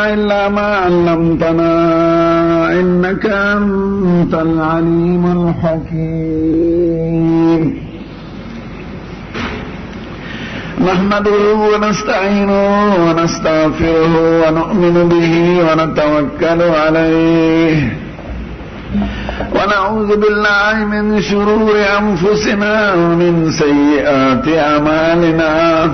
إلا ما علمتنا إنك أنت العليم الحكيم نحمده ونستعينه ونستغفره ونؤمن به ونتوكل عليه ونعوذ بالله من شرور أنفسنا ومن سيئات أعمالنا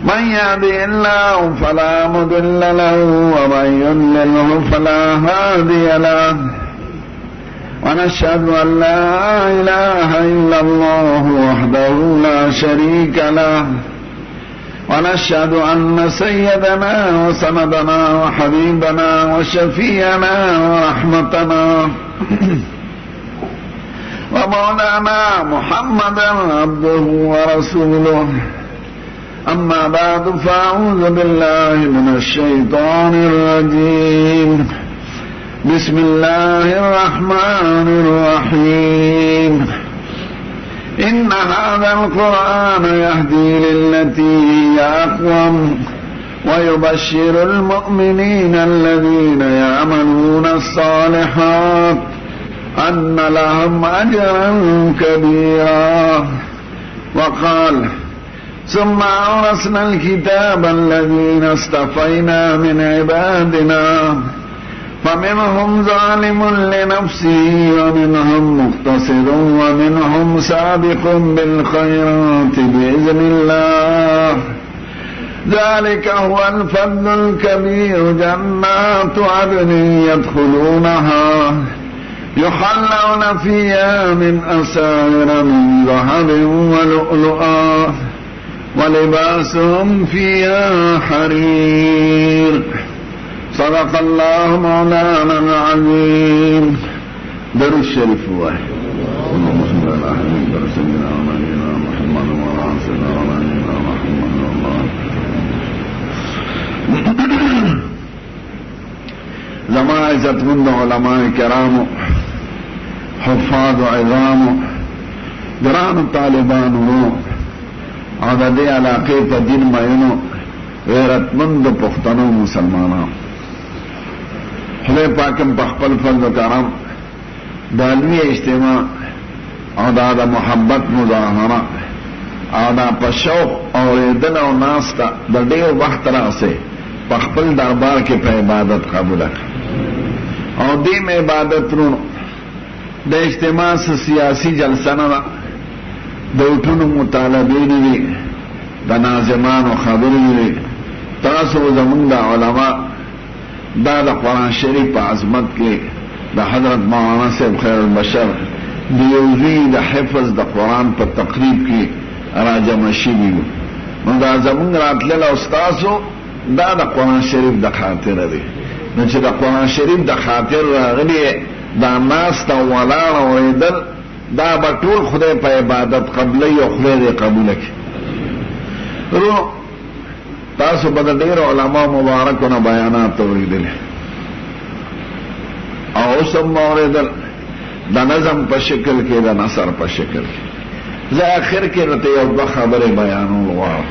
من يهده الله فلا مضل له ومن يضلله فلا هادي له ونشهد أن لا إله إلا الله وحده لا شريك له ونشهد أن سيدنا وسندنا وحبيبنا وشفيعنا ورحمتنا ومولانا محمدا عبده ورسوله أما بعد فأعوذ بالله من الشيطان الرجيم بسم الله الرحمن الرحيم إن هذا القرآن يهدي للتي هي أقوم ويبشر المؤمنين الذين يعملون الصالحات أن لهم أجرا كبيرا وقال ثم أورثنا الكتاب الذين اصطفينا من عبادنا فمنهم ظالم لنفسه ومنهم مقتصد ومنهم سابق بالخيرات بإذن الله ذلك هو الفضل الكبير جنات عدن يدخلونها يحلون فيها من أساور من ذهب ولؤلؤا ولباسهم فيها حرير صدق الله مولانا العظيم در الشريف واحد اللهم صل على سيدنا محمد وعلى سيدنا محمد زما عزت مند علماء کرام حفاظ عظام گران طالبانو او د دې علاقې په دین مینو غیرتمند پښتنو مسلمانانو خدای پاکم په خپل فضل و کرم د علمي اجتماع او د محبت مظاهره او د په شوق اورېدل او ناسته د ډېر وخت راځي په خپل دربار کې په عبادت قبول کړه او دې عبادت ورو د اجتماع سیاسي جلسه نه د وټونو مطالبې دي د ناظمانو خبرې دي تاسو زمونږ د علما دا د قرآن شریف په عظمت کې د حضرت مولانا صاحب خیر البشر د یوزي د حفظ د قرآن په تقریب کې راجمع شوي نو دا زمونږ راتلل او ستاسو دا د قرآن شریف د خاطره دی نو چې د قرآن شریف د خاطر راغلی دا ناسته ولاړ اورېدل دا به ټول خدای په عبادت قبلې او خدای دې قبول کړي رو تاسو به د ډېرو علما مبارکونه بیانات اورېدل او اوس هم اورېدل د نظم په شکل کې د نثر په شکل کې زه اخر کې درته یو دوه خبرې بیانول غواړم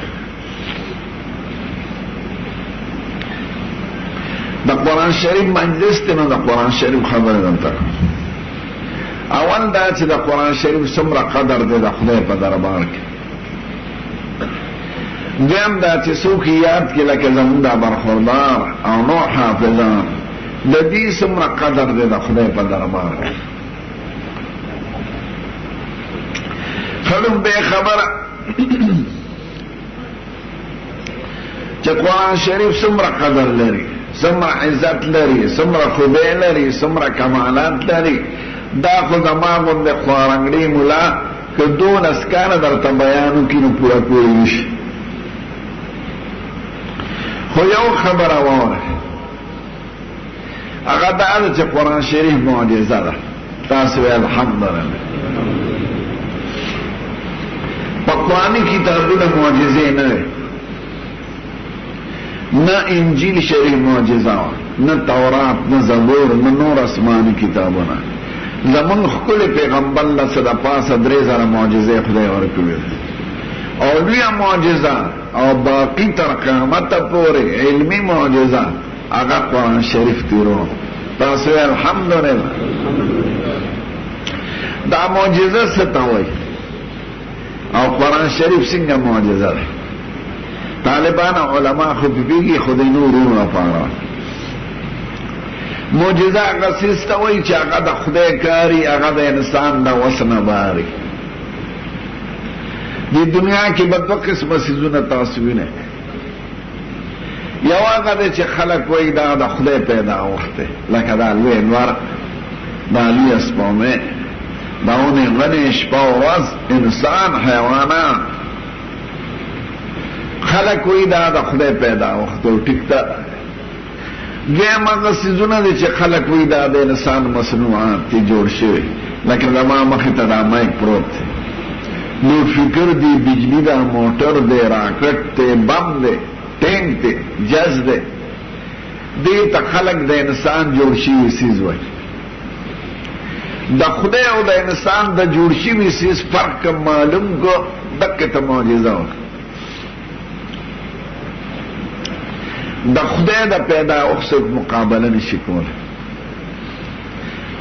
د قرآن شریف مجلس دی نو د قرآن شریف خبرې دلته اول دا چې د قرآن شریف څومره قدر دی د خدای په دربار کې دویم دا چې څوک یاد کړي لکه زموږ دا برخوردار او نور حافظان د دې څومره قدر دی د خدای په دربار کې خلک به خبره چې قرآن شریف څومره قدر لري څومره عزت لري څومره خوبی لري څومره کمالات لري دا خو زما غوندې خوارنګړي ملا که 12 کاله درته بیان وکړي نو پوره پوره نشي خو یو خبره واوره هغه دا ده چې قرآن شریف معجزه ده تاسو وایئ الحمدلله پخواني کتابونه معجزې نه وي نه انجیل شریف معجزه نه تورات نه زبور نه نور آسماني کتابونه زمون خپل پیغمبر الله صدا پاسه 3000 معجزې خدای ورکړي او لوی معجزه او باقی تر قیامت پورې علمی معجزه هغه قرآن شریف تیرو. تاسو الحمدلله. دا معجزه څه ته وایي او قرآن شریف څنګه معجزه ده؟ طالبان علما خو بیږي خدای نورونو لپاره معجزه هغه څه ته وایي چې هغه د خدای کاری، هغه د انسان د وس نه باري. دی دنیا کې به دوه قسمه څیزونه تاسو وینئ. یو هغه دی چې خلک وایي دا د خدای پیداوښت دی، لکه دا لوی انوار، دا لوی سپومې، دا اونې غنې شپه او ورځ، انسان، حیوانات. خلک وایي دا د خدای پیداوښت دی. ټیک ده. دویم هغه څیزونه دي چې خلک وایي دا د انسان مصنوعات دي، جوړ شوي، لکه زما مخې ته دا مایک پروت دی، نو فکر دی، بجلی دا، موټر دی، راکټ دی، بم دی، ټینک دی، جز دی. دې ته خلک د انسان جوړ شوي څیز وایي. د خدای او د انسان د جوړ شوي څیز فرق معلوم کو، دقه ته معجزه وکړه. د خدای د پیداوښت مقابله نشي کولی.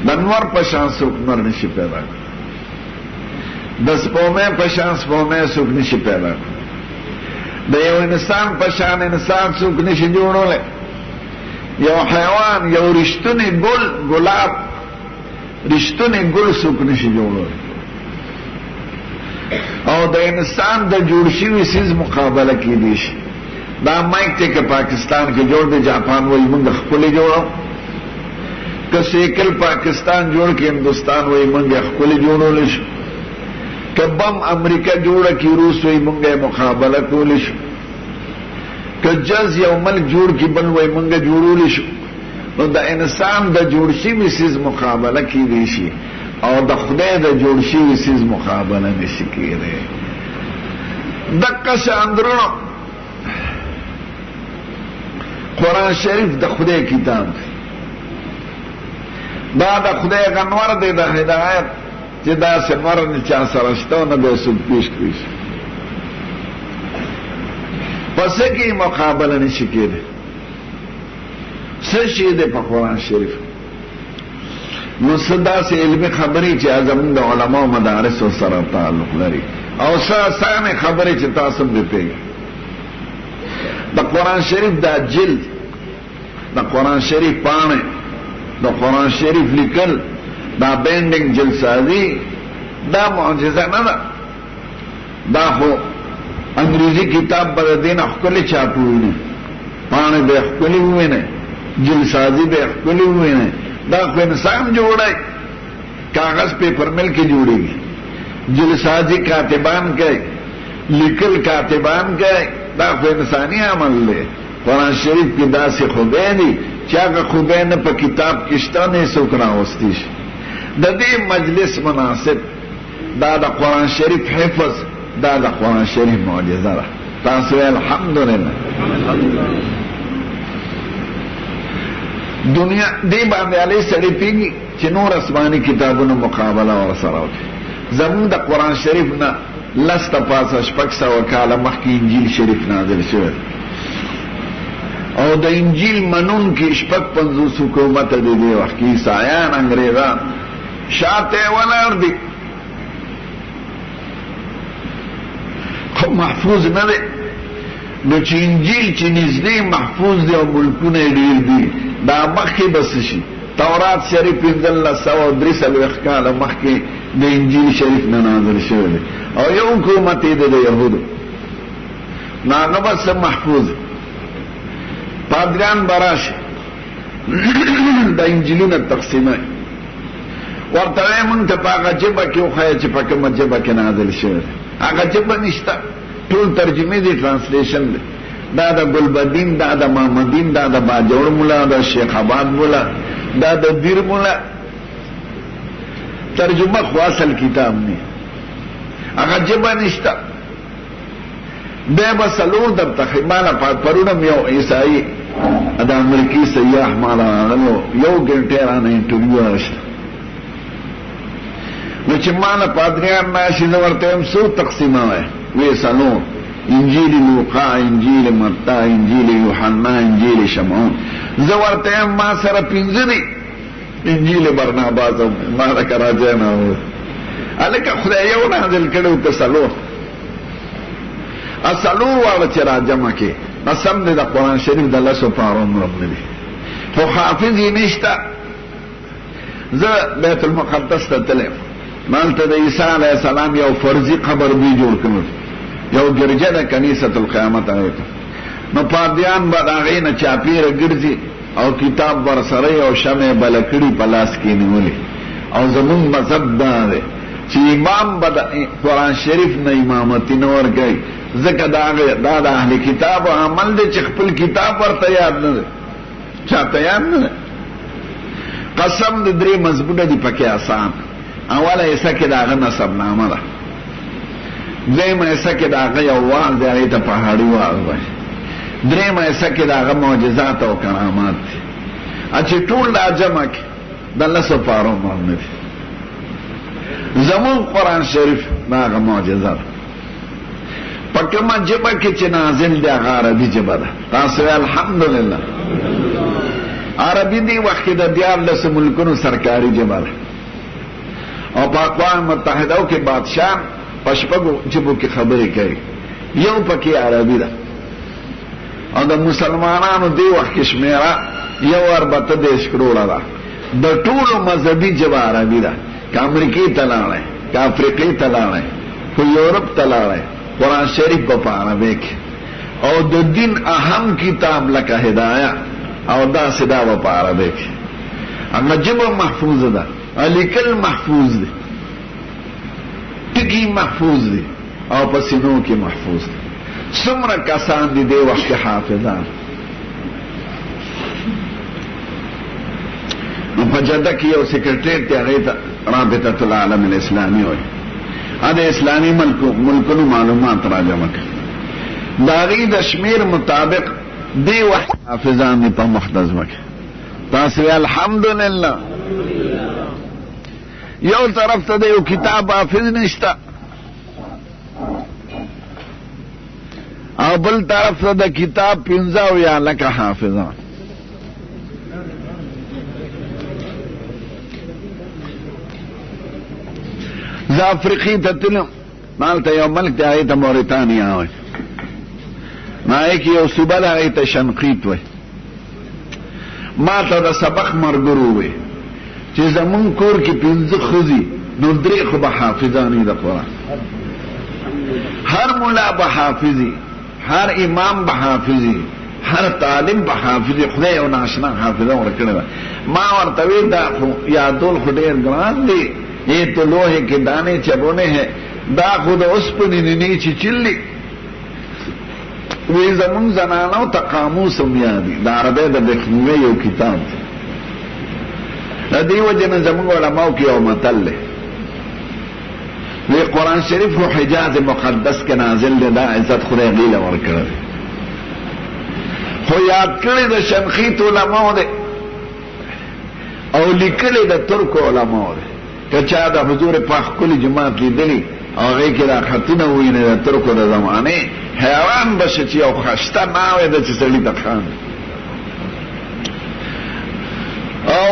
د نور په شان څوک نور نشي پیدا کولی. د سپومې په شان سپومې څوک نشي پیدا کولی. د یو انسان په شان انسان څوک نشي جوړولی. یو حیوان، یو رښتونی ګل، ګلاب، رښتونی ګل څوک نشي جوړولی. او د انسان د جوړ شوي څیز مقابله کیدی شي. دا مایک ته که پاکستان کې جوړ دی، جاپان وایي موږ خپلې جوړو. که سیکل پاکستان جوړ کې هندوستان وایي موږ خپلې جوړولی شو. که بم امریکا جوړه کې روس وایي موږ مقابله کولی شو. که جز یو ملک جوړ کې بل وایي موږ جوړولی شو. نو د انسان د جوړ شوي څیز مقابله کیدی شي او د خدای د جوړ شوي څیز مقابله نشي کیدی. دقه شان درنو قرآن شریف د خدای کتاب دی. دا د خدای غنور دی د هدایت، چې دا سنور نه چا سره شته نه به څوک پیش کړي. پس کې مقابله نشي کېدی. څه شی دی په قرآن شریف؟ نو څه داسې علمي خبرې چې زموږ د علماو مدارسو سره تعلق لري، او څه اسانه خبرې چې تاسو به پوهیږئ. د قرآن شریف دا جلد، د قرآن شریف پاڼې، د قرآن شریف لیکل، دا بینډنګ جلسازي، دا معجزه نه ده. دا خو انګریزي کتاب به د دې نه ښکلې چاپوي، پاڼې به ښکلې ووینئ، جلسازي به ښکلې ووینئ. دا خو انسان جوړی، کاغذ پیپر مل کې جوړېږي. جلسازي کاتبان کوي، لیکل کاتبان کوي. دا خو انسانی عمل دی. قرآن شریف کې داسې خوبۍ دي چې هغه خوبۍ نه په کتاب کې شته، نه څوک راوستی شي. د دې مجلس مناسب دا د قرآن شریف حفظ، دا د قرآن شریف معجزه ده. تاسو الحمدلله. دنیا دې باندې علی سړی پیږي چې نور آسماني کتابونو مقابله ورسره وکړي. زموږ د قرآن شریف نه لسته پاسه شپږ سوه کاله مخکې انجیل شریف نازل شوی، او د انجیل منونکي شپږ پنځوس حکومت د دې وخت کې عیسایان، انګریزان شاته ولاړ دي. خو محفوظ نه دی. نو چې انجیل چې نږدې محفوظ دی او ملکونه یې ډېر دي، دا مخکې بس شي. تورات شریف 1533 کاله مخکې د انجیل شریف نه نازل شوی دی، او یو حکومت یې د یهودو. نو هغه بس محفوظ. پادریان به راشي د انجیلونه تقسیموي، ورته وایي مونږ ته په هغه ژبه کې وښایه چې په کومه ژبه کې نازل شوی دی. هغه ژبه نشته، ټول ترجمې دي، ټرانسلیشن دی. دا د ګلبدین، دا د محمدین، دا د باجوړ مولا، دا شیخ آباد مولا، دا د دیر مولا. ترجمه خو اصل کتاب نه، هغه ژبه نشته. بیا به څلور درته ماله پرونم یو عیسایي د امریکې سیاح ماله راغلو، یو ګنټې رانه انټرویو راوسته. نو چې ماله پادریان راشي زه ورته وایم څو تقسیموئ؟ وی سلور: انجیل لوقا، انجیل متی، انجیل یوحنا، انجیل شمعون. زه ورته ما سره 5 دي. انجیل برناباس ما دا کراچۍ نه و. هلکه خدای یو نازل کړو که سلور؟ سلور واړه چې راجمع کې قسم دې د قرآن شریف د 10 پارو مرم نه دي، خو حافظ یې نشته. زه بیت المقدس ته تلم، مالته د عیسی علیه السلام یو فرضي قبر دی جوړ کړی، یو ګرجه د کنیسة القیامت آیته. نو پادیان به د هغې نه چاپیره ګرځي او کتاب ورسره او شمع بله کړي په لاس کې نیولې. او زمونږ مذهب دا دی چې امام به د قرآن شریف نه امامتي نه ورکوي، ځکه دا د اهل کتاب عمل دی چې خپل کتاب ورته یاد نه دی، چاته یاد نه دی. قسم د 3 مضمونه دي پکې آسان. اوله حصه کې د هغه نسبنامه ده، دویمه حصه کې د هغه یو واز دی، هغې ته پهاړي واز وایي، دریمه حصه کې د هغه معجزات او کرامات دي. چې ټول دا جمع کې د 10 پارو مرم نه دي. زمون قرآن شریف دا هغه معجزه ده. په کومه ژبه کې چې نازل دی هغه عربي ژبه ده. تاسو الحمدلله. عربي دی وخت کې د 14 ملکونو سرکاري ژبه ده، او په اقوام متحده کې بادشاہ په 6 ژبو کې خبرې کوي، یو پکې عربي ده. او د مسلمانانو دی وخت کې شمیره 1.30 کروڑه ده. د ټولو مذهبي ژبه عربي ده، که امریکې ته لاړی، که افریقې ته لاړی، که یورپ ته لاړی، قرآن شریف په عربي کې. او د دین اهم کتاب لکه هدایه او دا صدا په عربي کې. هغه ژبه محفوظه ده، لیکل محفوظ دي، ټکي محفوظ دي، او په سینو کې محفوظ دي. څومره کسان دي دی وخت حافظان؟ نو په جده کې یو سیکرټریټ دی، هغې ته رابطة العالم الاسلامي وایي. د اسلامي ملکونو معلومات راجمع کوي. د هغې د شمیر مطابق دی وخت حافظان دي په مختصمه کې. تاسو الحمدلله. یو طرف ته د یو کتاب حافظ نشته، او بل طرف ته د کتاب 15 یا لکه حافظان. زه افریقې ته تلم، مالته یو ملک دی هغې ته موریتانیا وایي، هغې کې یو صوبه ده هغې ته شنقیط وایي. ما ته د سبق ملګرو ووایي چې زمونږ کور کې 15 ښځې، نو 3 خو به حافظانې د قرآن. هر ملا به حافظي، هر امام به حافظي، هر طالب به حافظي. خدای یو ناشنا حافظه ورکړې ده. ما ورته ویل دا خو یادول خو ډېر ګران دي، یہ تو لوہے کے دانے چبونے ہیں، دا خود اوسپنې نینې چې چلی. وی زمون زنانو ته قاموس هم یادي، د عربۍ د بخنوي یو کتاب دی. د دې وجې نه زمونږ علماو کې یو متل دی، وی قرآن شریف خو حجاز مقدس کې نازل دی، دا عزت خدای غیله ورکړی، خو یاد کړی د شنقیط علماو دی او لیکلی د ترکو علماو دی. که چا د حضور پاک کلی جماعت لیدلی او هغې کې دا خطونه وویني د ترکو د زمانې، حیران بشه چې یو ښایسته ناوې ده چې سړي ته خاندي. او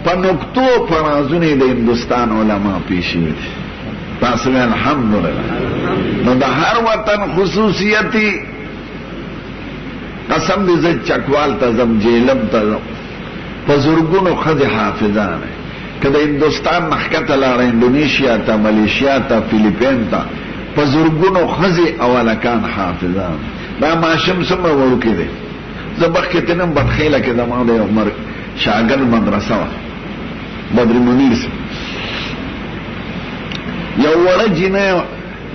په نکتو په رازونو د هندوستان علما پیشي دي. تاسو الحمدلله. نو د هر وطن خصوصیتي قسم دې زه چکوال ته ځم، جیلم ته ځم، په زرګونو ښځې حافظانې. که د هندوستان مخکته لاړه اندونیشیا ته، ملیشیا ته، فیلیپین ته، په زرګونو ښځې او هلکان حافظان. دا ماشوم څومره وړوکی دی. زه مخکې تلم بدخیله کې زما د یو شاګرد مدرسه وه، بدر منیر سي، یو وړه جینۍ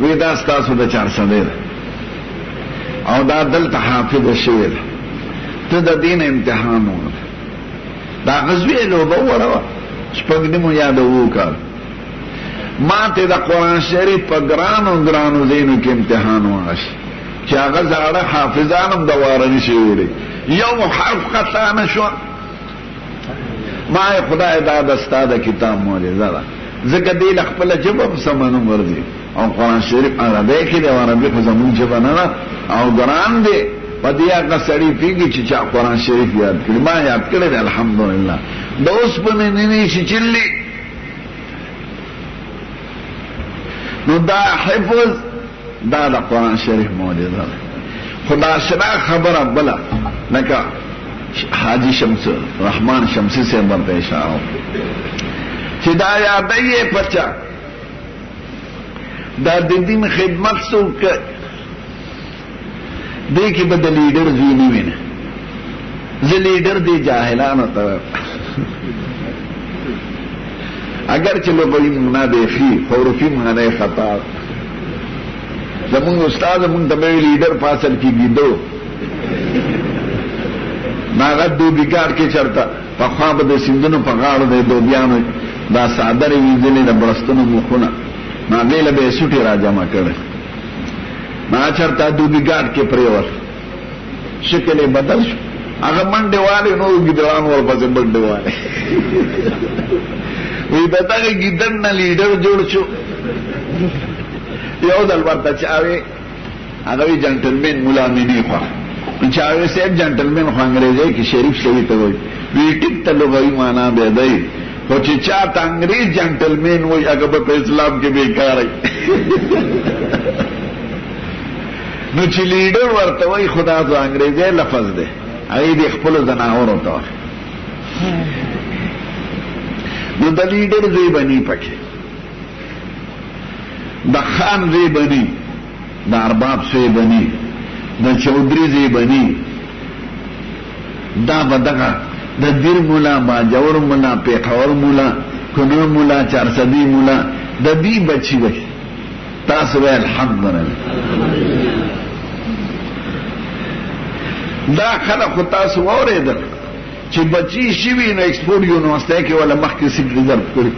وی دا ستاسو د چارسدی ده او دا دلته حافظه شوې ده، ته د دې نه امتحان وکړه. دا غزوې لوبه وړه وه، 6 یا 2 کال. ما ته د قرآن شریف په ګرانو ځایونو کې امتحان واغشت چې هغه زاړه حافظان هم د واره نشي ویلی، یو حرف خطا نه شو. ما خدای دا د ستا د کتاب معجزه ده، ځکه دې خپل جبه په سمانو ورځي او قرآن شریف عربی کې دی او عربی خو زمون جبه نه او ګران دی په دې هغه سړی پیږي چې چا قرآن شریف یاد کړي ما یاد کړی دی الحمدلله د اوس په نه شي چلی نو دا حفظ دا د قرآن شریف معجزه ده خدا شنا خبره بلا لکه حاجی شمس رحمان شمسی سے برته اشاره چې دا یادې پچا دا د دین خدمت څوک دې کې بدل لیډر ځینی ویني زه لیډر دی جاهلانو ته اگر چې لوګي منادې فی حروفی معنی خطا زمون استاد مون ته لیډر فاصل کیږي دو ناغه دوبیګار کې چرتا په خوا به سندونو په غاړه د دوبیانو دا صادره ویځلې د برستونو مخونه ما ویله به سټي راځم کړه ما چرتا دوبیګار کې پریور شکل بدل شو هغه منډه والے نو ګډوان ور پسې منډه والے وی دغه ګیدن نه لیډر جوړ شو یو دل ورته چاوي هغه وی جنټلمن مولا مینی خو چاوي سیب جنټلمن خو انګریزي کې شریف شوی ته وی ټیک ته لغوي معنا به دی خو چې چا ته انګریز جنټلمن وی هغه په اسلام کې بیکار دی نو چې لیډر ورته وی خدا ته انګریزي لفظ دی هغه د خپل زناور وته نو د لیډر زی بنی پکې د خان زی بنی د ارباب زی بنی د چودري زی بنی دا بدغه د دیر مولا باجور مولا پیښور مولا کنو مولا چارسدی مولا د دې بچی وي تاسو الحمدلله دا خلق تاسو اوریدل چې بچی شي وي نو ایکسپورټ یونیورسيټي کې ولا مخکې سیټ ریزرو کړی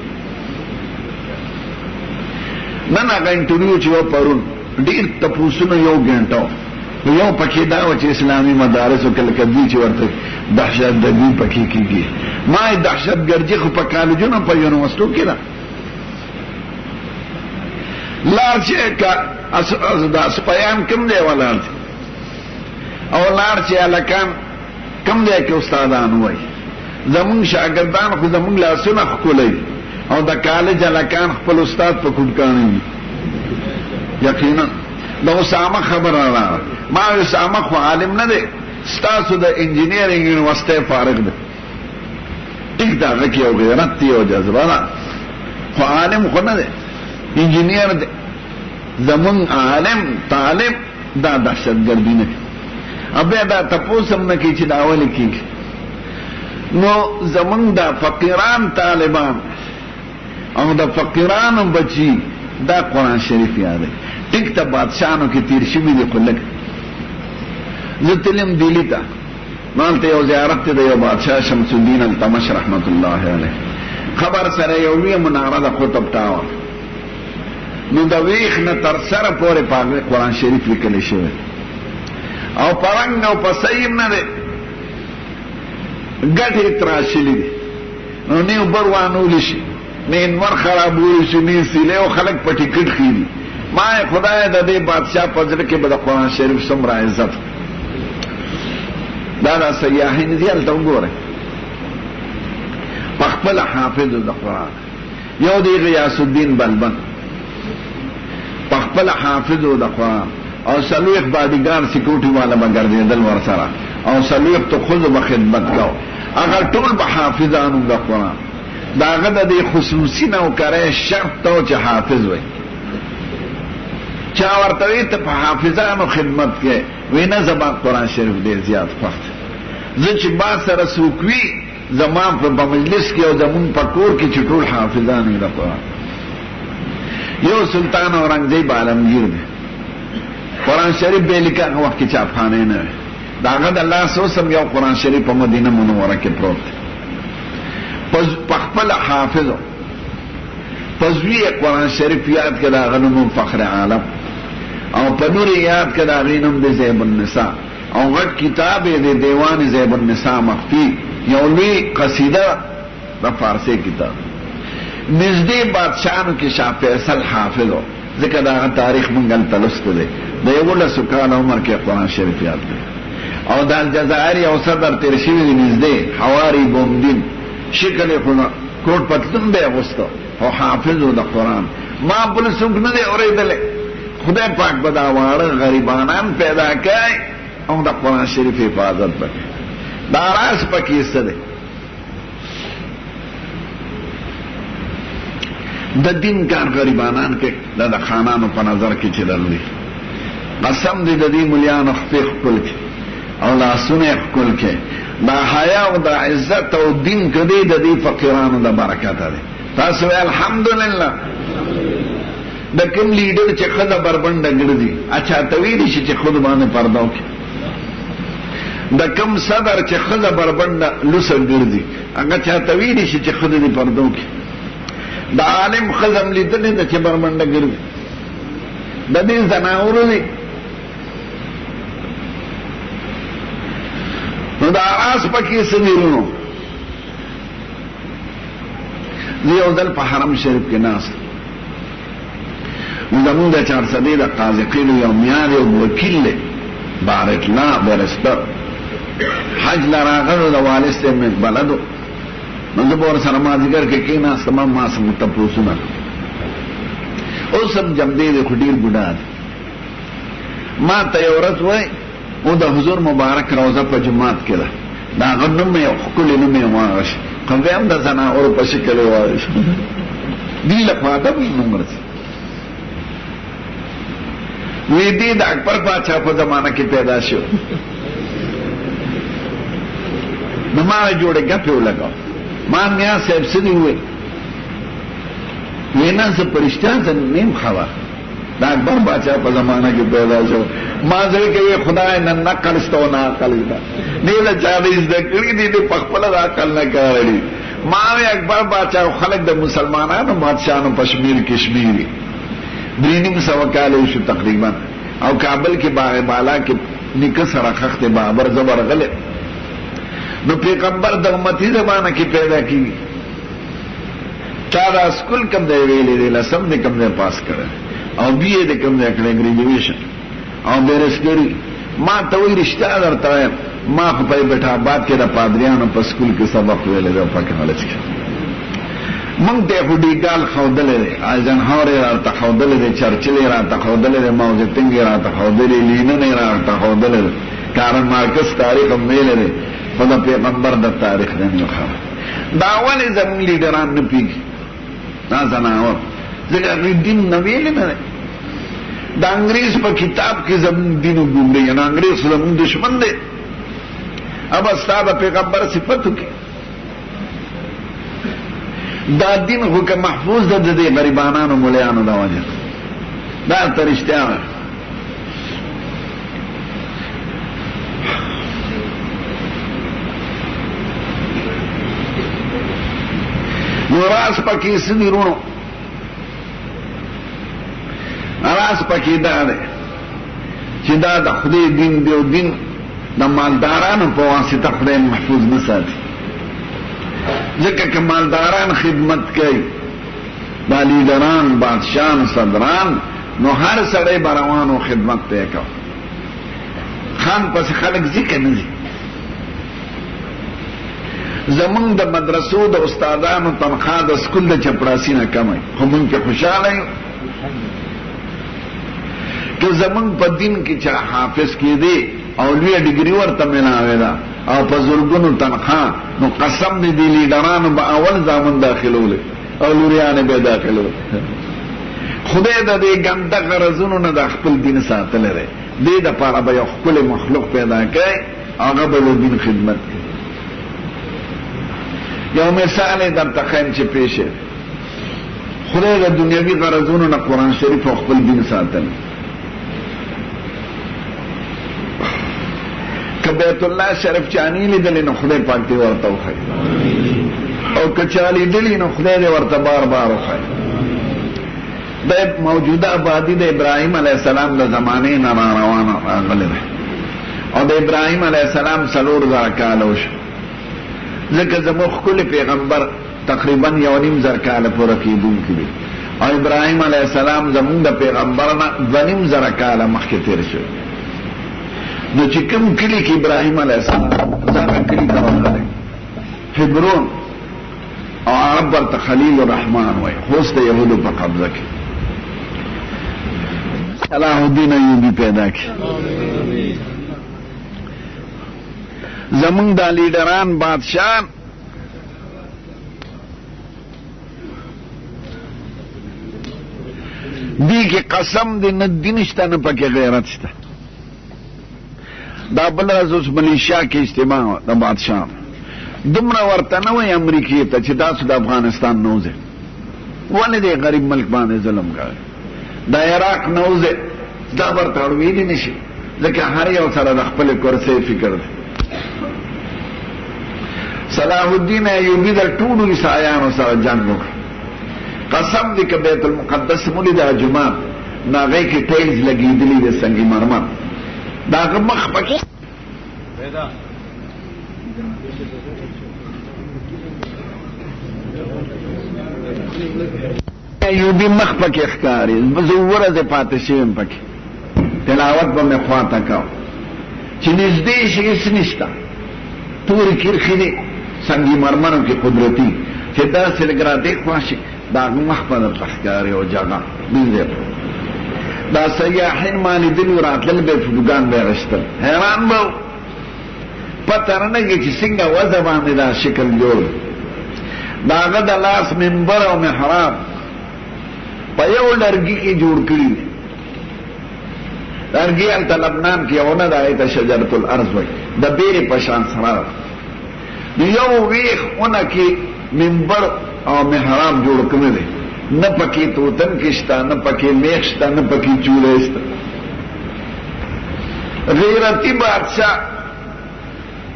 نن هغه انټرویو چې و پرون ډیر تپوسونه یو غنټه یو پکې دا و چې اسلامي مدارس او کلکدي چې ورته دهشت ګردي پکې کیږي ما دهشت ګردي خو په کالجونو په یونیورسيټو کې ده لار چې کا دا سپیان کوم دی ولر او لار چې الکان کم دی کې استادان وای زمون شاګردان خو زمون لاسونه خولای او د کالج الکان خپل استاد په کوټکانی یقینا دا اسامه خبر را ما اسامه خو عالم نه دی ستاسو د انجینیرینګ یونیورسيټي فارغ دی ټیک دا غکی او غیرت او جذبه خو عالم خو نه دی انجینیر دی زمون عالم طالب دا دهشتګردی نه ابه دا تپوسم نه کی چې دا اول کی نو زمون دا فقیران طالبان او دا فقیران بچی دا قرآن شریف یاد ټیک ته بادشاہانو کې تیر شوی دی خلک زتلم دیلی تا مالته یو زیارت ته یو بادشاہ شمس الدین التمش رحمت الله علیه خبر سره یو وی مناره د خطب تاو نو دا ویخ نه تر سره پورې په قرآن شریف لیکل شوی او پرنګ او پسیم نه ده ګټه تراشلی دي نو نیو بروانو لشي نه انور خرابول شي نه سیله او خلق په ټیکټ خېدي ما خدای د دې بادشاہ پزړ کې به د قرآن شریف سمرا عزت دا سیاحین زیل ته وګوره خپل حافظ د قرآن یو دی غیاث الدین بلبن خپل حافظ د قرآن او سلوخ بادیگان سیکورٹی والا بگردیدل ورسرا او سلوخ تو خود بخدمت کو اگر طول بحافظانو دا قرآن دا غد دی خصوصی نو کرے شرط تو چه حافظ وی چاورتوی تا پا حافظانو خدمت کے وینا زبان قرآن شریف دیر زیاد خوخت زنچ با سر سوکوی زمان پا مجلس کی او زمون پا کور کی چطول حافظانو دا قرآن یو سلطان اورنگزیب عالمگیر دی قرآن شریف بے لکا وقت کی چاپ خانے نے داغد اللہ سوسم یو قرآن شریف پا مدینہ منورہ کے پروت پخپل حافظو پزوی قرآن شریف یاد کے داغنم فخر عالم او پنور یاد کے داغینم دے زیب النساء او غد کتاب دے دیوان زیب النساء مخفی یولوی قصیدہ دا فارسی کتاب نزدې بادشاہانو کې شاه فیصل حافظ و، ځکه دا تاریخ مونږ هلته لوستی دی. د 11 کاله عمر کې قرآن شریف یاد دی. او دا الجزائر یو صدر تیر شوي دی نزدې حواري بومدین، شکل یې خو کوټ پتلون به یې اغوسته او حافظ و د قرآن. ما بل څوک نه دی اورېدلی. خدای پاک به دا واړه غریبانان پیدا کوي او د قرآن شریف حفاظت وکړي. دا راز پکې څه دی؟ د دین کار غریبانان کې د خانانو په نظر کې چې درلوي. قسم دې د دې ملیانو خپې ښکل کې او لاسونه یې ښکل کې. دا حیا او دا عزت او دین کدی د دې فقیرانو د برکته دی. تاسو الحمدلله. د کوم لیډر چې خزه بربنډه ګرځي اچھا تویلی شي چې خود باندې پرده وکړي. د کوم صدر چې خزه بربنډه لوسه ګرځي هغه چا تویلی شي چې خود دې پرده وکړي. د عالم خزم لیدلې د چې بربنډه ګرځي د دې زناورو دی. نو دا آس پکې سنیرونو یو ځل په حرم شریف کې ناست زمون د 400 د قازقین یو میار یو وکیل له بارک الله برستر حج لراغلو د والد من بلدو نو د بور سره ما ذکر کې کینا سم ما سم تپوسونه او سم جمع دې خډیر ګډا ما ته ورځ وای او د حضور مبارک روزه په جمعات کې ده دا غنم یو خپل نوم یې واغش کوم د زنا اور په شکل واغش دی له پاده نومر وی دی د اکبر پاچا په زمانہ کې پیدا شو. نو ما جوړه غپې ولګاو ما میا صاحب سړي وې وینا څه پرشتہ نیم خوا دا اکبر پاچا په زمانہ کې پیدا شو. ما ځکه کې خدای نن نقل استو نه عقل دا نه له چا دې ذکر دي په خپل عقل نه کاړي. ما اکبر پاچا خلک د مسلمانانو بادشاہانو پشمیر کشمیری درینیم سوا کاله شو تقریبا او کابل کې باغ بالا کې نکه سره خخت بابر زبر غله. نو پیغمبر د امتی زمانہ کې پیدا کی چا دا سکول کم دی ویلې دی لسم دی کم دی پاس کړه او بی اے دی کم دی کړه ګریجویشن او بیرسګری. ما ته وی رشتہ درته ما په بیٹھا آباد کې د پادریانو په سکول کې سبق ویلې دی په کالج کې مونږ ته هډی ګال خودلې دی ایزنهاور را تخودلې دی چرچل را تخودلې دی ماوزتنګ را تخودلې لینن را تخودلې کارن مارکس تاریخ هم ویلې دی خدا پیغمبر د تاریخ نه خبر. دا ولې زموږ لیډران نه پیږي دا زناور ځکه دین نه ویلې نه د انګریز په کتاب کې زموږ دین وګورئ نه انګریز زموږ دشمن دی. اب استاد پیغمبر صفت کی دا دین خو که محفوظ ده د دې غریبانانو مولیانو دا وجه دا ترشتیا نو راس پکې سدي رونو راس پکې دا ده چې دا د خدای دین دی او دین د مالدارانو په واسطه خدای محفوظ نه ساتي. ځکه که مالداران خدمت کوي دا لیډران بادشاہان صدران نو هر سړی بروانو خدمت ته کوي. خان پس خلک ذکر نه دي. زمونږ د مدرسو د استادانو تنخواه د سکول د چپړاسي نه کمه خو مونږ کې خوشاله یو که زمونږ په دین کې چا حافظ کېدی او لویه ډګري ورته ملاوې ده او په زرګونو تنخواه نو قسم دې دی لیډرانو به اول زامن داخلول او لوریانې به داخلول. خدای د دې ګنده غرضونو نه د خپل دین ساتلی دی. دې دپاره به یو ښکلی مخلوق پیدا کوي هغه به د دین خدمت کوي. یو مثال یې درته ښیم چې پیش خدای د دنیوي غرضونو نه قرآن شریف او خپل دین ساتلی. که بیت الله شریف چانی لیدلی نو خدای پاک دی ورته وښایي او که چا لیدلی نو خدای دی ورته بار بار وښایي. د موجوده آبادي د ابراهیم علیه السلام د زمانې نه راروانه راغلی ده او د ابراهیم علیه السلام 4,000 کاله وشو ځکه زموږ ښکلی پیغمبر تقریبا 1.5 کال پورا کېدونکي دي او ابراهیم علیه السلام زمونږ د پیغمبرنا 2.5 کال مخکې تیر شوی نو چې کوم کلی کې ابراهیم علیه السلام ځکه کلی ته ورغلی حبرون او عرب ورته خلیل الرحمن وایي خو اوس د یهودو په قبضه کې صلاح الدین ایوبی پیدا کی زمونږ دا لیډران بادشاہان دی کې قسم دی نه دین شته نه پکې غیرت شته دا بل ورځ اوس ملیشیا کې اجتماع د بادشاہ دومره ورته نه وایي امریکې ته چې تاسو د افغانستان نه وځئ ولې دې غریب ملک باندې ظلم کوي د عراق نه وځئ دا ورته اړویلی نه شي ځکه هر یو سره د خپلې کرسۍ فکر دی صلاح الدین ایوبي د ټولو عیسایانو سره جنګ وکړ قسم دی که بیت المقدس مولی دا جمعات ناغی کی ٹیلز لگیدلی دی سنگی مرمر داغ مخ پکی ایوبی مخ پکی اخکاری زور از پاتشیم پکی تلاوت با میں خواتا کاؤ چی نزدیش اس نشتا توری کرخی دی سنگی مرمروں کی قدرتی چی دا سلگرا دیکھ واشی دا مخ په تخکاری او جگہ بیزه دا سیاحین مالی دلو راتلل به فلوگان بیغشتل حیران بو پتر نگی چی سنگا وزا باندې دا شکل جوړ دا غد لاس منبر او محراب پا یو لرگی کی جوړ کړی لرگی التا لبنان کی اونا دا ایتا شجرت الارض وی دا بیر پشان سرار یو ویخ اونا کی منبر او محراب جوړ کړی دی نه پکې توتن کېشتا نه پکې میخشتا نه پکې چولهشتا غیرتی بادشاہ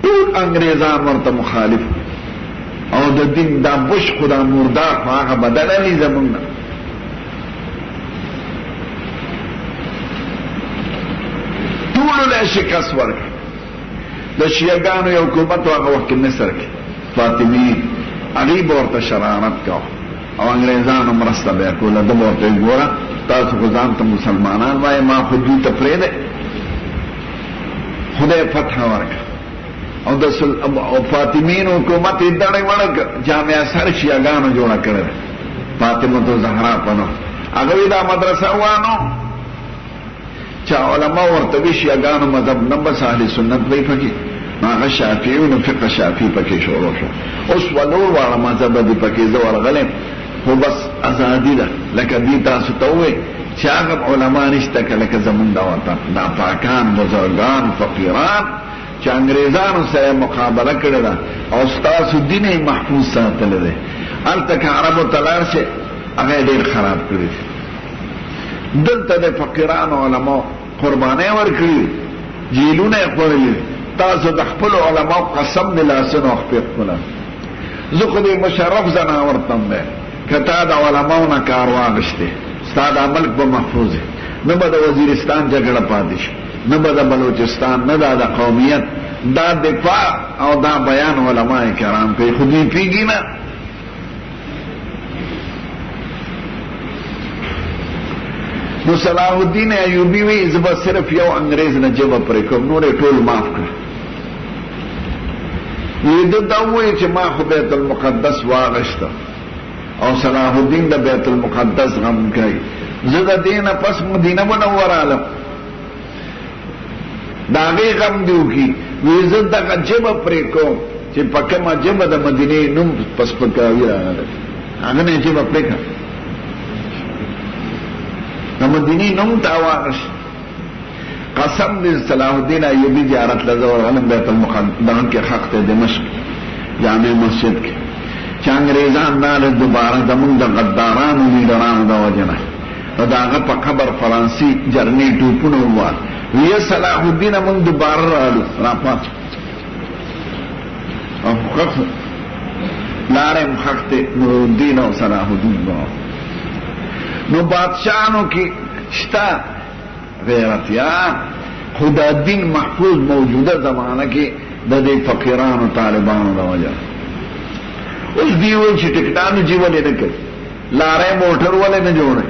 ټول انګریزان ورته مخالف او د دین دا بش خدا مردار خو هغه بدللی زمونږ ټولو له شکست ورکړ د شیعګانو یو حکومت هغه وخت کې مصر کې فاطمی علیب ورته شرارت کاو او انگریزانو مرسته بیا کوله د ورته ګوره تاسو خو ځان ته مسلمانان وایي ما خو دوی ته پرېږدئ خدای فتح ورکړه او د فاطمین حکومت یې دړې وړه کړه جامع سر شیعګانو جوړه کړې ده فاطمة زهرا په نوم هغه یې دا مدرسه وانو چا علما ورته وي شیعګانو مذهب نه بس اهل سنت وایي پکې هغه شافعیونو فقه شافعي پکې شروع شو اوس ولور واړه مذهب دي پکې زه ورغلم خو بس ازادي ده لکه دې تاسو ته ووایي چې هغه علما نشته که لکه زمونږ دا وطن دا پاکان بزرګان فقیران چې انګریزانو سره مقابله کړې ده او ستاسو دین یې محفوظ ساتلی دی هلته که عربو ته لاړ شي هغه یې ډېر خراب کړي دي دلته د فقیرانو علماو قربانۍ ورکړي جیلونه یې خوړلي تاسو د خپلو علماو قسم د لاسونو خپې خپله زه خو دې مشرف ځناور تم دی که تا د علماو نه کار واخیستې ستا دا ملک به محفوظ دی نه به د وزیرستان جګړه پاتې شي نه به د بلوچستان نه دا د قومیت دا دفاع او دا بیان علماء کرام کوي خو دوی پوهېږي نه نو صلاح الدین ایوبي وی زه به صرف یو انګریز نه جبه پرې کوم نور یې ټول معاف کړه وی ده دا ووایي چې ما خو بیت المقدس واغشته او صلاح الدین د بیت المقدس غم کوي زه د دې نه پس مدینه منوره علم د هغې غم دې وکړي وی زه دغه جبه پرې کوم چې په کومه جبه د مدینې نوم په سپکاوي راغلی هغه نه یې جبه پرې کړه د مدینې نوم ته واغش قسم دې صلاح الدین ایوبي زیارت له زه ورغلم بیت المقدس کې خاق ته دمشق جامع مسجد کې چې انګریزان راغلل دوباره زمونږ د غدارانو لیډرانو د وجې نه نو د هغه په قبر فرانسي جرنې ټوپونه ووال ویه صلاح الدین موږ دوباره راغلو راپات او خخ لارې مخخ ته نورالدین او صلاح الدین نو بادشاہانو کی شتا غیرتیان خدا دین محفوظ موجوده زمانہ کی د دې فقیرانو طالبانو د وجه اوس دی وایي چې ټیکنالوجي ولې نه کوي، لارې موټر ولې نه جوړوي؟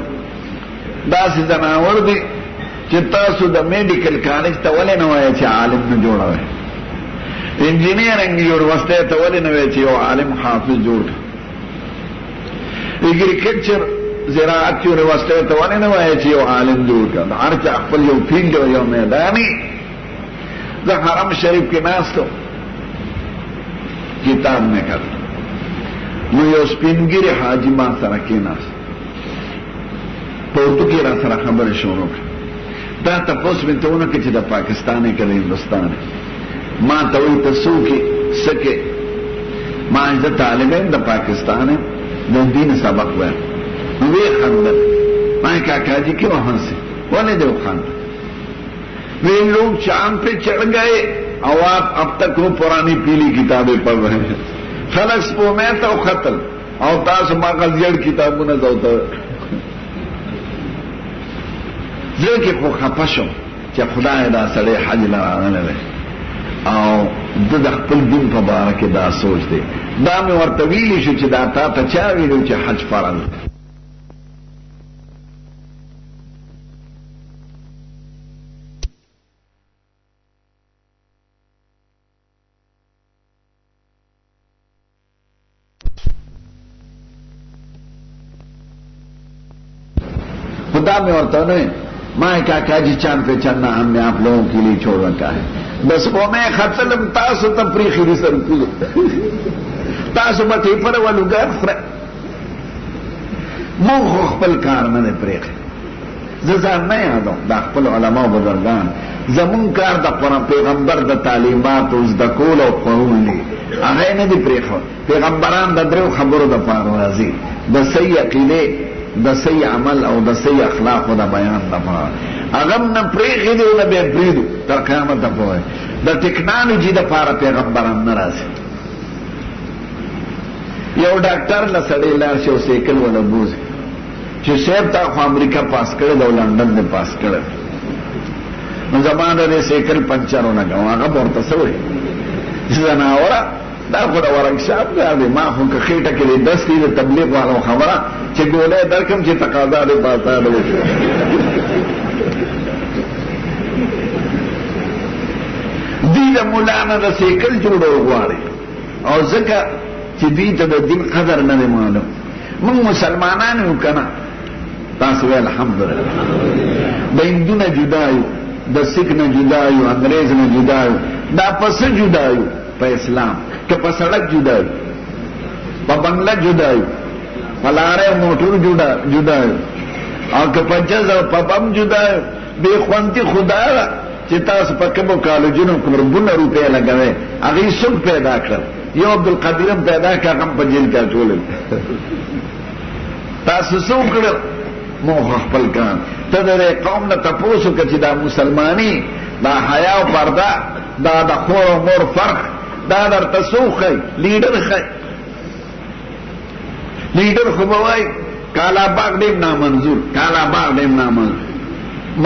داسې ځناور دی چې تاسو د میډیکل کالج ته ولې نه وایئ چې عالم نه جوړوئ؟ انجینیرنګ یونیورسټۍ ته ولې نه وایئ چې یو عالم حافظ جوړ کړه؟ اګریکلچر زراعت یونیورسټۍ ته ولې نه وایئ چې یو عالم جوړ کړه؟ هر چا خپل یو فیلډ او یو میداني. زه حرم شریف کې ناست وم، کتاب مې کړ، نو یو سپینګیری حاجي ما سره کېناست، په اردو کې را سره خبرې شروع کړه. دا تپوس مې ته ونه کړ چې د پاکستان یې که د هندوستان یې؟ ما ته وایي ته څوک یې څه کې؟ ما زه طالب یم د پاکستان یم، د دین سبق وایم. نو ویې خندل، ما یې کاکا جی کیوں ہنسے؟ ولې دې وخندل؟ وی لوگ چاند پہ چڑھ گئے اور آپ اب تک وہ پرانی پیلی کتابیں پڑھ رہے ہیں. خلق سپو میں تو قتل او تاسو مغل جڑ کتابونه زوته ځکه خو خپشو چې خدای دا سړی حج لاره او د خپل دین په باره کې دا سوچ دی. دا مې ورته ویلی شو چې دا تا ته چا ویلو چې حج فرض؟ خدا میں اور تو نہیں ماں کاکا جی چاند پہ چلنا ہم نے آپ لوگوں کے لیے چھوڑ رکھا ہے. بس وہ میں خطلم تاسو تفریخی دی سر کلو تاسو بطی پر ولو گر فرق مون خو خپل کار نه پریخ ززان نه یادو دا خپل علماء بزرگان زمون کار د قرآن پیغمبر د تعلیمات او د کول او قرون دی هغه نه دی پریخ. پیغمبران د درو خبرو د پاره راځي، د صحیح عقیده، د صحیح عمل او د صحیح اخلاق او د بیان لپاره. هغه نه پریخي دی ولا به پریدو تر قیامت پورې. د ټیکنالوژي د لپاره پیغمبران نه راځي. یو ډاکټر لسړی لار شو سیکل ولا بوز چې سیب تا خو امریکا پاس کړی د لندن نه پاس کړی، نو زمانه دې سیکل پنچرونه غو هغه ورته سوې ځناوره دا خو دا ورکشاپ دی. ما خو که خېټه کې دستې د تبلیغ والو خبره چې ګولې درکم چې تقاضا دې پاتا ده دې د مولانا د سیکل جوړو غواړي او ځکه چې دې ته د دین قدر نه معلوم. موږ مسلمانان یو کنه، تاسو الحمدلله د هندو نه جدا یو، د سیک نه جدا یو، انګريز نه جدا یو، دا پس جدا یو په اسلام که په سړک جدا یو، په بنگله جدا یو، په لارې موټر جدا یو، او که په جز او په بم جدا یو. بې خوندي خدا چې تاسو په کومو کالجونو کروڑونه روپۍ لګوئ هغې څوک پیدا کړل؟ یو عبدالقدیرم پیدا کړ، هغه په جیل کې اچولل. تاسو څه وکړل؟ موږ خپل کار. ته د قوم نه تپوس وکړه چې دا مسلماني، دا حیا او پرده، دا د خور او مور فرق، دا درته څوک ښایي؟ لیډر ښایي. لیډر خو به وایي کالا باغ ډېر نامنظور، کالا باغ ډېر نامنظور.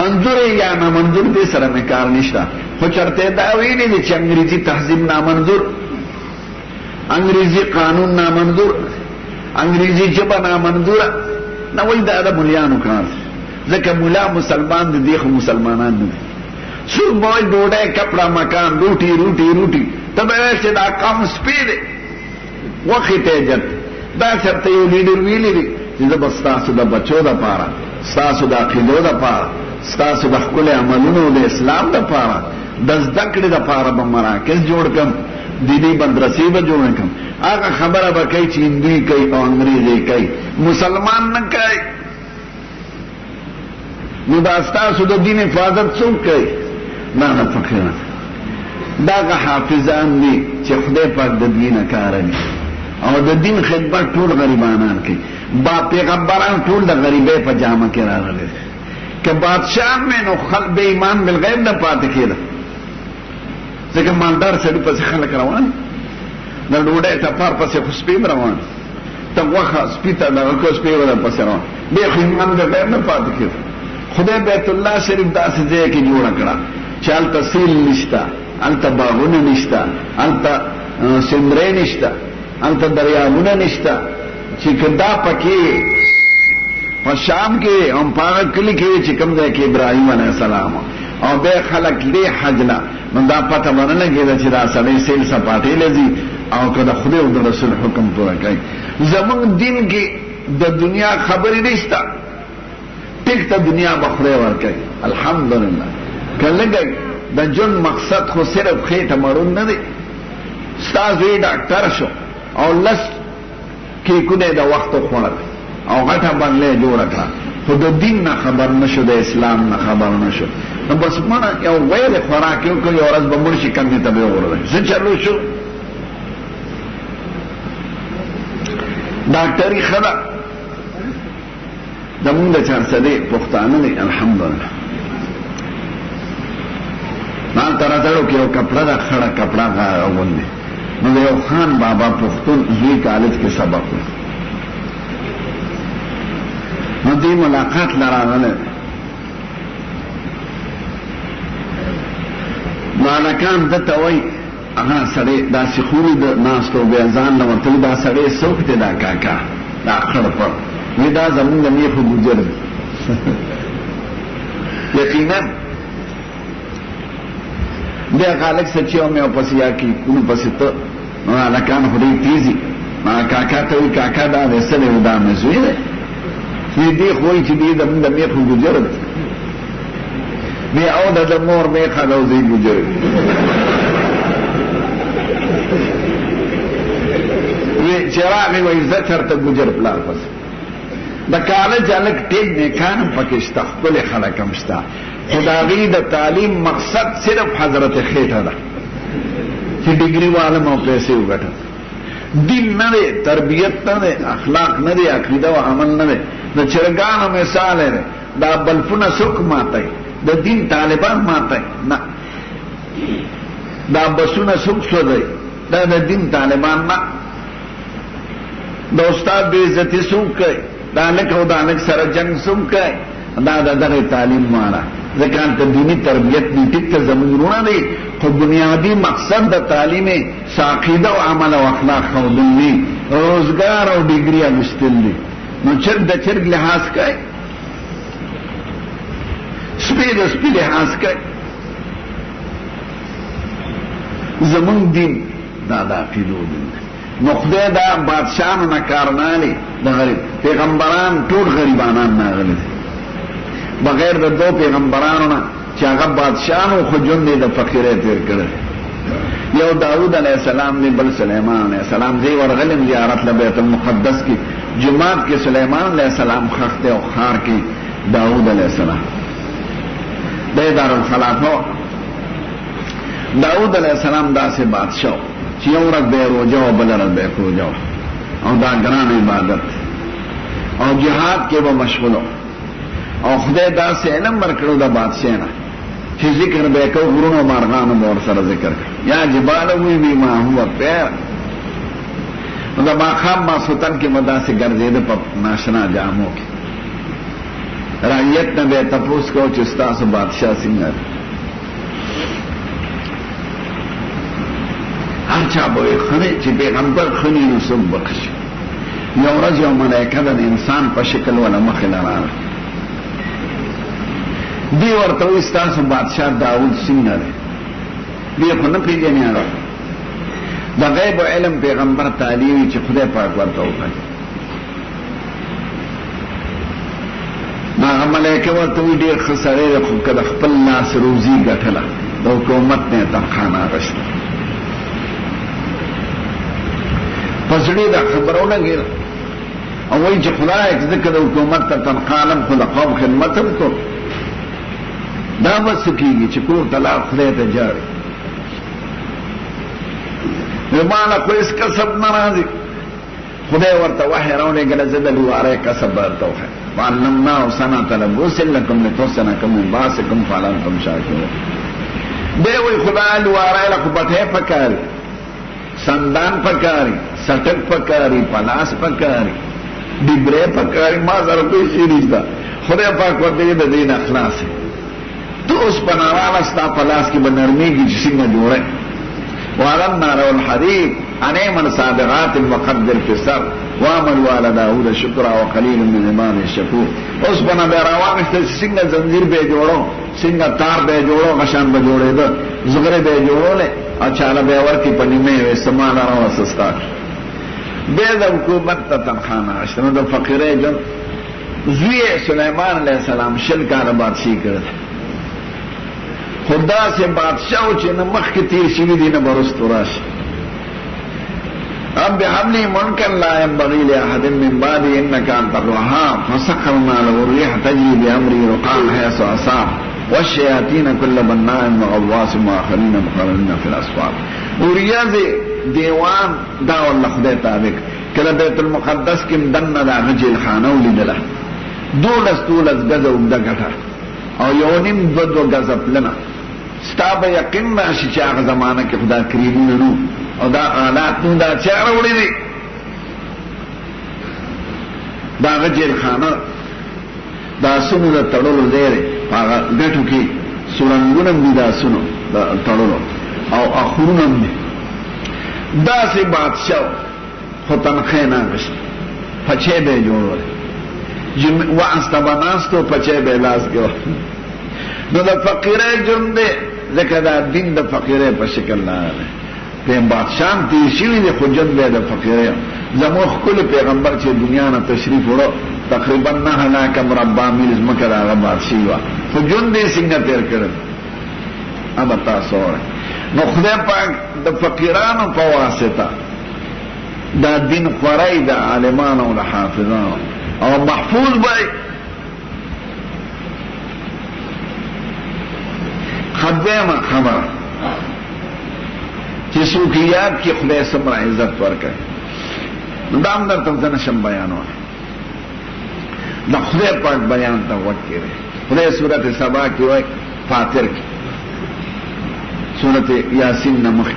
منظور یا نامنظور دې سره مې کار نشته، خو چرته دا ویلي دي چې انګریزي تهذیب نامنظور، انګریزي قانون نامنظور، انګریزي ژبه نامنظوره. نه وایي دا د ملیانو کار، ځکه ملا مسلمان د دې خو مسلمانان نه دي. څوک به وایي ډوډۍ کپړه مکان روټي روټي روټي، ته به وایې چې دا قوم سپی دی وخې ته جت. دا چرته یو لیډر ویلي دي چې زه به ستاسو د بچو دپاره، ستاسو د عقیدو دپاره، ستاسو د ښکلي عملونو د اسلام دپاره، د زده کړې دپاره به مراکز جوړ کړم، دیني مدرسې به جوړ کړم. هغه خبره به کوي چې هندوی کوي او انګریزي کوي، مسلمان نه کوي. نو دا ستاسو د دین حفاظت څوک کوي؟ نه فقیران. دغه حافظان دي چې خدای پاک د دینه کار دي او د دین خدمت ټول غریبانان کوي. با پیغمبران ټول د غریبۍ په جامه کې راغلي. که بادشاہ مې نو خلک بې ایمان بالغیب نه پاتې کېده، ځکه مالدار سړي پسې خلک روان، د ډوډۍ ټپار پسې خو سپي روان، ته غوښه سپي ته دغه کو سپي ور پسې روان، بې خو ایمان بالغیب نه پاتې کېده. خدای بیت الله شریف داسې ځای کې جوړه کړه چې هلته سیل نشته، هلته باغونه نشته، هلته سندرې نشته، انت دریابونه نشتا چې کدا پکې په شام کې هم پاغه کلی کې چې کوم ځای کې ابراهیم علیه السلام او به خلق له حجلا نو دا پته ونه لګیږي چې دا سړی سیل سپاټې لذي او کله خدای او د رسول حکم پورا کوي. زمونږ دین کې د دنیا خبرې نشته، ټیک ته دنیا بخره ورکوي الحمدلله. کله د جون مقصد خو صرف خېټه مړون نه دی. ستاسو ډاکټر شو او لس کې کونه د وخت خوړل او غټه باندې جوړه کړه، خو د دین نه خبر نشو، د اسلام نه خبر نشو. نو بس مړه یو غیر خوراک یو کوي، ورځ به مړ شي کمې ته به ورغله څه چلو شو. ډاکټري خدا زمونږ د چارسدې پښتانه دي الحمدلله. نال تراتړو کې یو کپڑا دا خړه کپڑا غوندي نو یو خان بابا پښتون زوی کالج کې سبق و نو دې ملاقات لراغله مالکان دته وای هغه سړی دا سخوري د ناستو به ځان نو ورته دا سړی څوک دی دا کاکا دا خړ په وی دا زمونږ نه خو ګجر یقینا بیا خالق سچیو مې پسې یا کی کو پسې ته نو لکان هډې تیزی ما کاکا ته وی کاکا دا وسله ودا مې زوی دی دې خو چې دې د مې خو ګجر بیا او د مور مې خلو زی ګجر وی چراغ وی زچر ته ګجر پلا پس د کالج الک ټیک نه کان پاکستان خپل خلکم شتا خداغي د تعلیم مقصد صرف حضرت خېټه ده چې ډیګري عالم او پیسې وګټه. دین نه دی، تربیت نه دی، اخلاق نه دی، عقیده او عمل نه دی. د چرګانو مثال دی، دا بلفونه څوک ماتای، د دین طالبان ماتای نه. دا بسونه څوک سوځي، دا د دین طالبان نه. د استاد بے عزتی څوک کوي، دا لک او دا لک سره جنگ څوک کوي، دا دغه تعلیم معنا ځکه ته دینی تربیت دې ټیک ته زمونږونه دی، خو بنیادی مقصد د تعلیم عقیده او عمل او اخلاق خو دې روزګار او ډیګري اغوستل دي. نو چرګ د چرګ لحاظ کوي، سپي د سپي لحاظ کوي. زمونږ دین دا د عقیدو دین نو خدای دا بادشاہانو نه کار نه لري، د غریب پیغمبران ټول غریبانان نه غلي بغیر د دو پیغمبرانو نه چې هغه بادشاہانو خو جون دي د فقیرې تیر کړل. یو داود علیہ السلام دی، بل سلیمان علیہ السلام دی. ورغلم زیارت له بیت المقدس کې جمعات کې سلیمان علیہ السلام خخته او خار کې داود علیہ السلام د دارالخلافه. داود علیہ السلام داسې بادشاہ چې یو ورځ به روزه او بل ورځ به روزه او دا ګران عبادت او جهاد کې به مشغول او خدای داسې علم ورکړو د بادشاہ نه چې ذکر به کو غرونو مارغانو مور سره ذکر یا جبال وی بی ما هو پیر دا ما خام ما سلطان کې مداسې ګرځېده په ناشنا جامو کې رعیت نه به تپوس کو چې تاسو بادشاہ څنګه چا به خنه چې پیغمبر خني نو سب بخش. یو ورځ یو ملائکه د انسان په شکل ولا مخ لاره دی ورته وي تاسو بادشاہ داوود څنګه دی؟ دی خو نه پیژني هغه د غیب علم پیغمبر تعلیم چې خدای پاک ورته وکړي. هغه ملائکه ورته وي ډېر خسرې خو کله خپل لاس روزي ګټله د حکومت نه تنخواه نه اخیسته. پسړي دا خبرونه غیر او وایي چې خدای ځکه د حکومت ته تنخواه خو د قوم خدمت هم کو دا بس کېږي چې کور طلاق خدای ته جاري مالا خو هېڅ کسب نه راځي. خدای ورته وحی راولېږله زه د لوارۍ کسب به درته وښیم وعلمناه صنعة لبوس لکم لتحصنکم من باسکم فهل انتم شاکرون. دی وایي خدای لوارۍ له خو بټۍ پکاري، سندان پکاري، سټک پکاري، پلاس پکاري، ډبرې پکاري، ما سره پیسې نشته. خدای پاک ورته د دین اخلاص تو اوس پناواله ستا په لاس کې به نرمېږي چې څنګه جوړی وعلى النار والحديد أن اعمل سابغات وقدر في السر وعمل على داود شکرا وقلیل من عباد الشکور. اوس بنا به راوغشته څنګه زنجیر به جوړو څنګه تار به جوړو غشان به جوړېده زغره به جوړولې اچاله به ورکی په نیمه وې سمال راوسستا به د حکومت ته تنخانه اشنو د فقیرې جن زوی سليمان علیہ السلام شل کال بادشاہي کړ خدا سے بادشاہ چې نه مخ کې تیر شي دي نه برستو راشي. رب هب لي ملكا لا ينبغي لأحد من بعدي إنك أنت الوهاب فسخرنا له الريح تجري بأمره رخاء حيث أصاب والشياطين كل بناء وغواص وآخرين مقرنين في الأسفار. ورياض دیوان دا والله خدای تابع کله بیت المقدس کې دنه دا غجل خانه ولیدله 12 غزه وګدا غټه او یو نیم 2 غزه پلنه ستابه یقین راشي چې هغه زمانہ کې خدا کریمونه نو او دا آلات نو دا چاره وړي دي دا غجل خانه دا سونو د تړلو ځای هغه غټو کې سورنګونم دي دا سونو دا تړلو او اخرونم دي دا سي بادشاہ خو تنخې نه غشت پچې به جوړول وانستا بناستو پچې به لاس کې نو د فقیرې جون دي ځکه دا دین د فقیرې په شکل نه په بادشاہ تی شي د حجت به د فقیرې زمو خپل پیغمبر چې دنیا نه تشریف وړو تقریبا نه هلاک مربع میل زمکه راغ بادشاہ وا حجت دې څنګه تیر کړل اب تاسو نو خدای پاک د فقیرانو په واسطه دا دین خورای د عالمانو او د حافظانو او محفوظ بای خدمه خبر چې سوکیات کې خدای سمره عزت ورکړي دا هم درته ځنشم بیانوه د خدای پاک بیان ته وکړي خدای سورته سبا کې وای فاتر کې سورة یاسین نمخ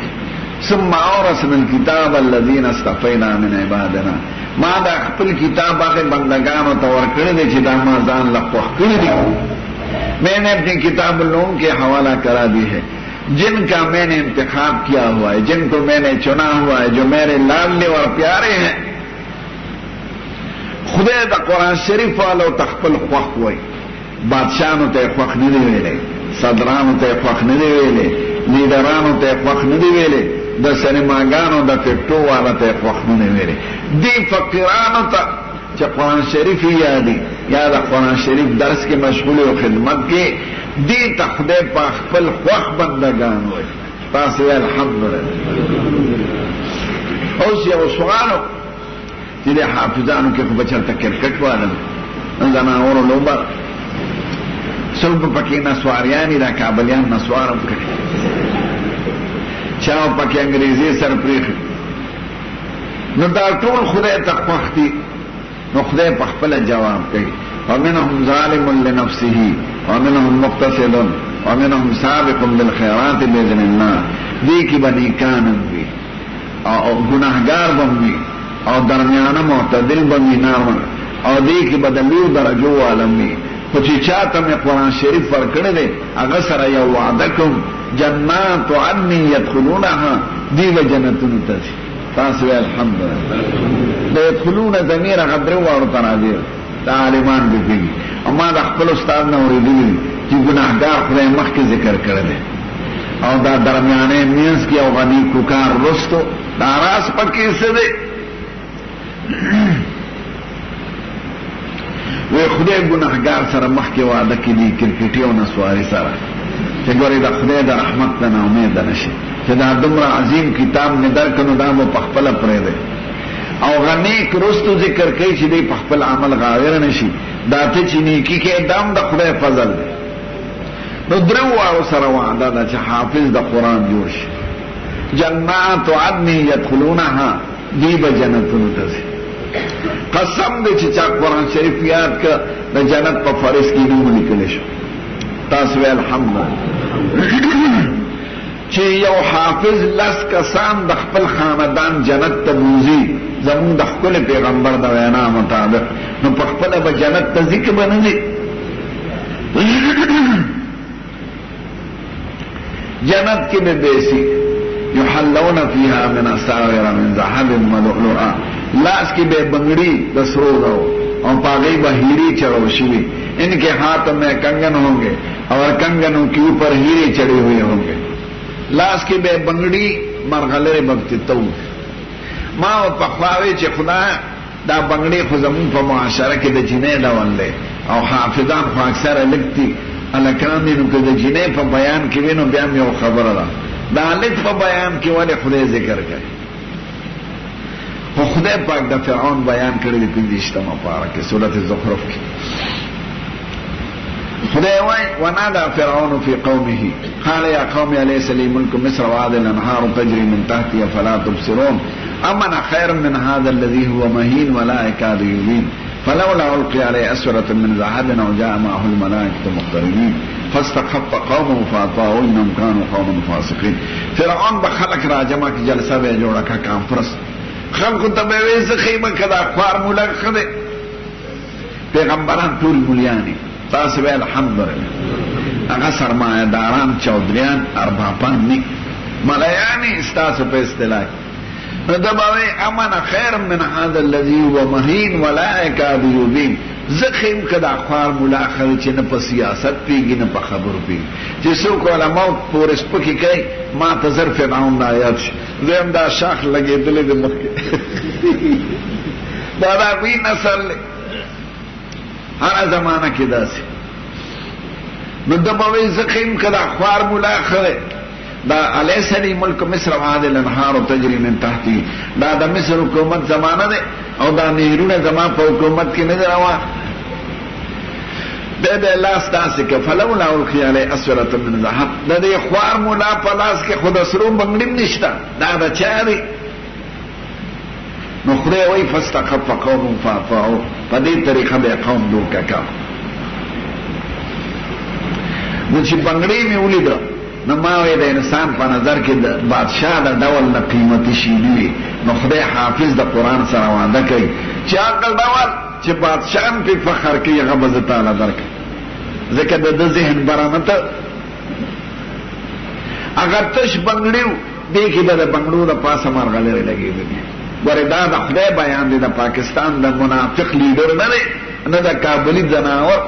ثم اورثنا الكتاب الذين اصطفينا من عبادنا ما دا خپل کتاب هغه بندگانو ته ورکړی دی چې دا ما ځان له خوښ کړی دی میں نے اپنی کتاب لوگوں کے حوالہ کرا دی ہے جن کا میں نے انتخاب کیا ہوا ہے جن کو میں نے چنا ہوا ہے جو میرے لاڈلے اور پیارے ہیں خدای دا قرآن شریف والو تخپل خوښ وای بادشاہانو ته خوښ نه دی ویلې صدرانو ته خوښ نه دی ویلې لیډرانو ته خوښ نه دی ویلې د سینماګانو د فکټو والا ته خوښ نه دی ویلې دی فقیرانو ته چې قرآن شریف یادي یا د قرآن شریف درس کې مشغول او خدمت کې دی ته خدای په خپل خوښ بندگان وای تاسو الحمدلله. اوس یو سوالو چې د حافظانو کې خو بچلته کرکټ والا زناورو لوبه څوک پکې نسواریانی دا کابلیان نسوارم کوي چاو پکې انګریزي سرپریخ نو دا ټول خدای ته خوښ دي نو خدای په خپل جواب کوي ومنهم ظالم لنفسه ومنهم مقتصد ومنهم سابق بالخيرات باذن الله دې کې باندې کانن وي او ګناهګار باندې او درمیانه معتدل باندې نارمل او دې کې بدلو درجو عالمي خو چې چاته مې قرآن شریف ورکړی دی هغه سره یو وعده کوم جنات عدن يدخلونها دی و جنتونو ته تاسو الحمدلله د يدخلون ضمیر هغه درو واړو ته راځي دا عالمان دي کوي اما د خپل استاد نه اورېدلي چې ګناهګار خدای مخکې ذکر کړی دی او دا درمیانه مینس کې او غني کوکار رستو دا راس پکې څه دی وی خدای ګناهګار سره مخکې وعده کې دي کرکټي او نسواري سره چې ګورې د خدای د رحمت نه امید نشي چې دا دومره عظیم کتاب نه درکنو دا مو په خپل پرې دی او غنی کرستو ذکر کوي چې دی په خپل عمل غاور نشي دا ته چې نیکی کې دام د خدای فضل دی نو درو او سره وعده ده چې حافظ د قرآن جوړ شي جنات عدن يدخلونها دی به جنتونو ته ځي قسم دې چې چا قرآن شریف یاد کړ د جنت په فارس کې نوم لیکل شو تاسو الحمدلله چې یو حافظ لس کسان د خپل خاندان جنت ته بوزي زمون د خپل پیغمبر د وینا مطابق نو په خپل به جنت ته ذکر بنځي جنت کې به بیسي یو یحلون فیها من اساور من ذهب ولؤلؤا لاس کی بے بنگڑی دسرو رو اور پاگئی بہیری چڑھو شوی ان کے ہاتھ میں کنگن ہوں گے اور کنگنوں کے اوپر ہیرے چڑھے ہوئے ہوں گے لاس کی بے بنگڑی مرغلر بکتی تو ما و پخواوی چی خدا دا بنگڑی خزمون پا معاشرہ کی دا جنے ڈول لے او حافظان خو اکثر لکتی الکان دینو که دا جنے پا بیان کی وینو بیام یو خبر دا لک پا بیان کی والی خدای ذکر کرے خدای پاک دا فرعون بیان کرے دی پندیشتم پارا کی سورت زخرف کی خدای وای ونادى فرعون في قومه قال يا قوم أليس لي ملك مصر وهذه الأنهار تجري من تحتي أفلا تبصرون أم أنا خير من هذا الذي هو مهين ولا يكاد يبين فلولا ألقي عليه أسورة من ذهب أو جاء معه الملائكة مقترنين فاستخف قومه فأطاعوه إنهم كانوا قوما فاسقين فرعون بخلق راجما کی جلسہ بے جوڑا کا کانفرنس خلق تبویز خیمہ کدا خوار مولا خدے پیغمبران طول ملیانی تاسوی الحمدللہ اگا سرمایہ داران چودریان ارباپان نی ملیانی استاسو پہ استلاک ندباوی امن خیر من هذا الذي هو مهين ولا يكاد يبين زخیم کدا خوار ملاخر چی نپا سیاست پیگی نپا خبر پیگی چی سوک علماء پورس پکی کئی ما تذر فرعون آیات شی دویم دا شاخ لگی دلی دی مخی دادا کوئی نسل لے ہر زمانہ کی دا سی ندباوی زخیم کدا خوار ملاخر دا علیس لی ملک مصر وهذه الانهار تجری من تحتی دا مصر حکومت زمانہ دے او دا نهرون زمان پا حکومت کی نظر آوا بے اللہ ستاسی که فلولا القی علی اسورت من ذهب دا دے خوار مولا پلاس کے خود اسرو بنگڑیم نشتا دا چاری نخرے وی فاستخف قوم فاطاعو پا دی طریقہ بے قوم دو کا نچی بنگڑی میں اولی دا نماوی دا انسان پا نظر کی بادشاہ دا دول نا قیمتی شیدوی نو خدای حافظ دا قرآن سر وعده کئی چی عقل دول چی بادشاہ پی فخر کی غبز تعالی در کئی ذکر دا ذہن برانتا اگر تش بنگڑیو دیکھی دا بنگڑو دا پاس مرغلر لگی بگی وری دا خدای بیان دی دا پاکستان دا منافق لیڈر ندے ندا کابلی زناور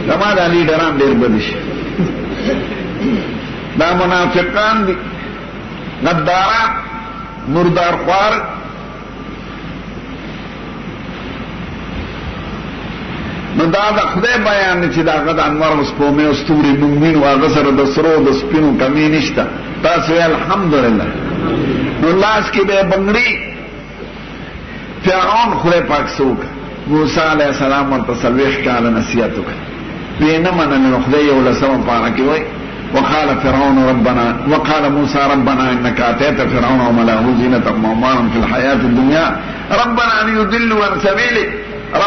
دما دا لیڈران دیر بدش دا منافقان دی غداران مردار خوار نو دا خدای بیان چی دا غد انوار اسپومی استوری ممین و اغسر دسرو دسپینو کمی نشتا تاسوی الحمدللہ نو لاس کی بے بنگڑی فرعون خدای پاک سوکا موسیٰ علیہ السلام ورطسلویخ کالا نسیتو کا بینمانا نو خدای اولسام پارکی وی وقال فرعون ربنا وقال موسى ربنا انك اتيت فرعون وملئه زينة واموالا في الحياة الدنيا ربنا ان يضلوا عن سبيلك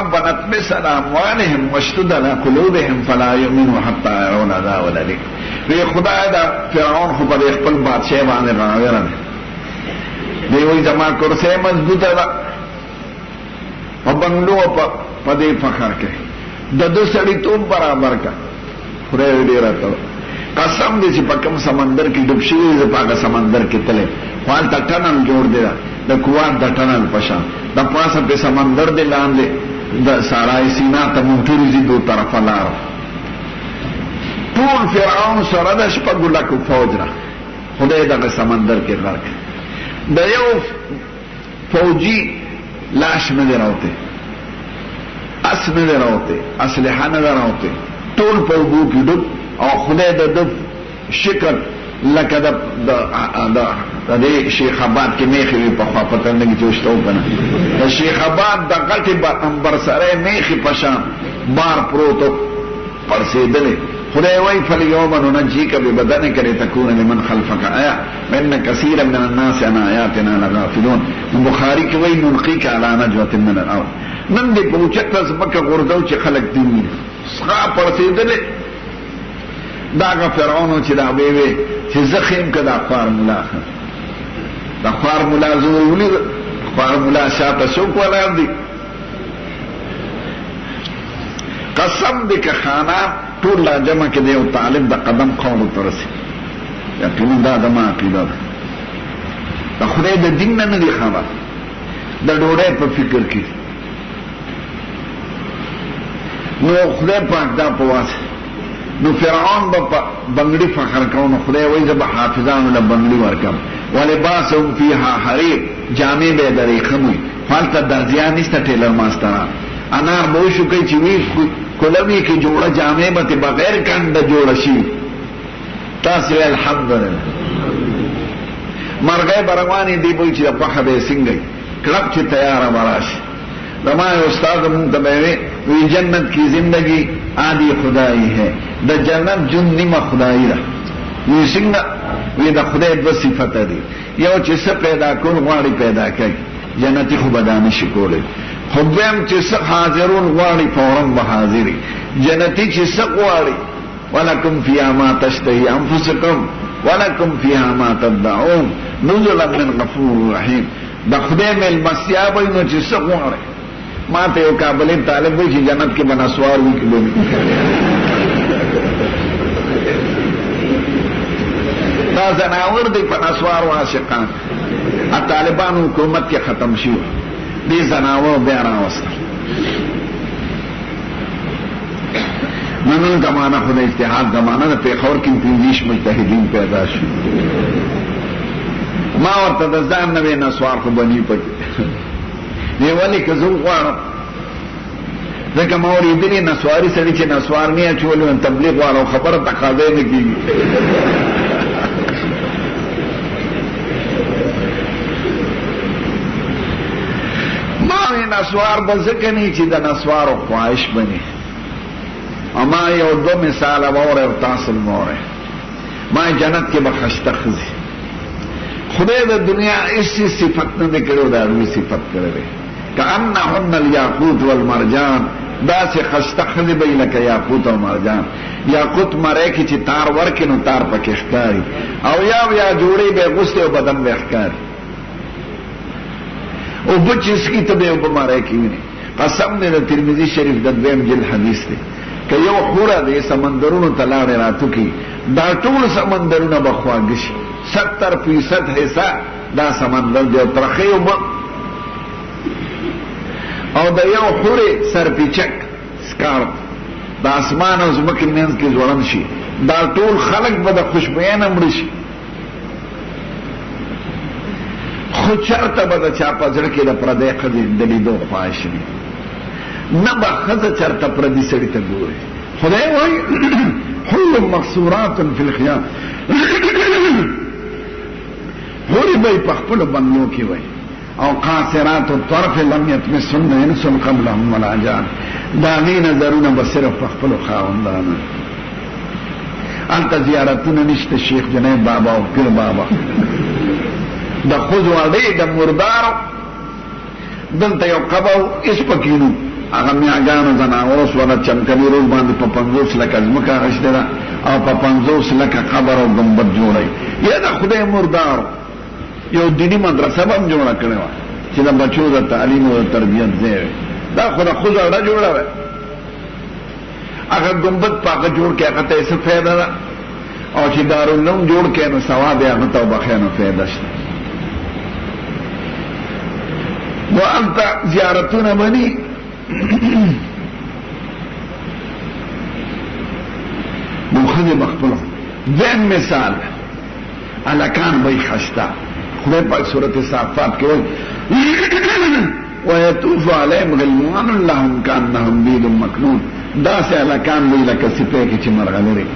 ربنا اطمس على اموالهم واشدد على قلوبهم فلا يؤمنوا حتى يرون العذاب الالم وی خدا دا فرعون خو پر خپل بادشاہ باندې غاویرن دی وی زما کرسی مضبوطه ده په بنگلو په دې فخر کې د دو سړی توپ برابر کا خدای دې راته قسم دې چې په کوم سمندر کې ډوب شي زه په سمندر کې تله خپل ټنل جوړ دی د کوان د ټنل پشا د پاسه په سمندر دې لاندې د سارای سینا ته موټر دي دو طرفه لار ټول فرعون سره د شپږ لکو فوج را خدای دغه سمندر کې غرق د یو فوجي لاش نه دراوته اس نه دراوته اسلحه نه دراوته ټول په وګو کې ډوب او خدای د شکل لکه د شیخ آباد کې میخي وي په خوا پتنګ جوشتو کنه د شیخ آباد د غټي انبر سره میخي پشان بار پروتو پرسیدلې خدای وای فلیوم ننجیک ببدنک لتكون لمن خلفك آیا وان كثيرا من الناس عن آیاتنا لغافلون بخاری کې وای نلقیک علی نجوه من الارض نن دې په چته زمکه غردو چې خلق دی څخه پرسیدلې داغا فرعونو چی دا بیوی چی زخیم که دا خوار ملا دا خوار ملا زوری خوار ملا شاعتا شوک ولار دی قسم دی که خانا طول لا جمع که دیو طالب دا قدم قوم ترسی یقینی دا دما عقیده دا د خدای د دین نه دی خبر، د ډوډۍ په فکر کې. نو خدای پاک دا په واسه نو فرعون به بنگړي فخر کوي، نو خدای وایي زه به حافظانو له بنگړي ورکم. ولباسهم فيها حرير، جامې به درې خموي، فالته درځيان نشته ټیلر ماستران. انار به شو کوي چې وی کولوي کې جوړه جامې به بغیر کنده جوړه شي. تاسو الحمدلله مرغې برواني دی وایي چې په خبره څنګه کلب چې تیار براشي. زما استاد مونږ ته وی جنت کی زندگی آدھی خدائی ہے، دا جنت جن نیمه خدائی ده. وی څنګه؟ وی دا خدای دو صفت دی، یو چې څه پیدا کول غواړي پیدا کوي، جنتی خو بدانه شي کولی. خو دویم چې څه حاضرون غواړي فورا به حاضري. جنتی چې څه غواړي ولکم فیها ما تشتهی انفسکم ولکم فیها ما تدعون نزلا من غفور رحیم. دا خدای ملمسیا به نو چې څه غواړي. ما ته یو کابلی طالب وی چې جنت کې بنسوار وی کې دا زناور دی بنسوار واشقان. طالبان حکومت کې ختم شو، دی زناور بیا راوستل. نن زمانہ خدای اجتهاد زمانہ د پیښور کې 25 مجتهدین پیدا شو. ما ورته د ځان نوې نسوار خو بنی پټ دی ولی که زو غواړم ځکه ما اورېدلي نسواري سړي چې نسوار نه اچولي نو تبلیغ غواړم، خبره تقاضا نه کېږي. ما وی نسوار به ځکه نه چې د نسوارو خواهش بني. اما یو دو مثال واورئ تاسو واورئ. ما جنت کې به خشته ښځې خدای د دنیا اسی صفت نه دی کړو، دا روی صفت کړی دی. کأنهن الیاقوت والمرجان، دا سے خشته ښځې به لکه یاقوت او مرجان. یاقوت مری کې چې تار ورکې نو تار پکې ښکاري، او یا جوړې به غوستې او بدن به ښکاري. او بچ اسکی ته به اوبه مری کې ویني. قسم دی د ترمذي شریف د 2 جلد حدیث دی که یو خوره د سمندرونو ته لاړې راتو کې دا ټول سمندرونه به خواږه شي. 70% حصہ دا سمندر دی او ترخی اوبه او د یو خورې سرپیچک سکارپ د اسمان او ځمکې منځ کې ځوړند شي. دا ټول خلک به د خوشبوینه مړه شي، خو چېرته به د چا په زړه کې د پردۍ ښځې د لیدو خواهش وي، نه به ښځه چېرته پردي سړي ته ګوري. خدای وایي حل مقصورات فی الخیام، حورې به یې په خپلو بنګلو کې وایي. او قاصرات الطرف لم يطمسن انس قبلهم ولا جان، دا غي نظرونه به صرف په خپلو خاوندانو. هلته زیارتونه نشته شیخ جنید بابا او پیر بابا د ښځو اډې د مردارو. دلته یو قبر هېڅ پکې نه، هغه میاګانو زناورو سوله چمکلي روز باندې په 50 لکه ځمکه اخیستې ده او په 50 لکه قبر او ګمبد جوړوي. یا د خدای مردارو یو دینی مدرسه به هم جوړه کړې وه چې د بچو د تعلیم او د تربیت ځای وي. دا خو د ښځو اډه جوړه وه، هغه ګمبد په هغه جوړ کې هغه ته یې څه فایده ده، او چې دارالعلوم جوړ کې نو ثواب یې هغه ته وبخیا نو فایده شته. نو هلته زیارتونه مني نو ښځې به خپلو. دویم مثال هلکان به یې خشته. خدای پاک سورت صافات کې وایي ويطوف عليهم غلمان لهم كأنهم بيض مكنون، داسې هلکان به یې لکه سپی کې چې مرغلري.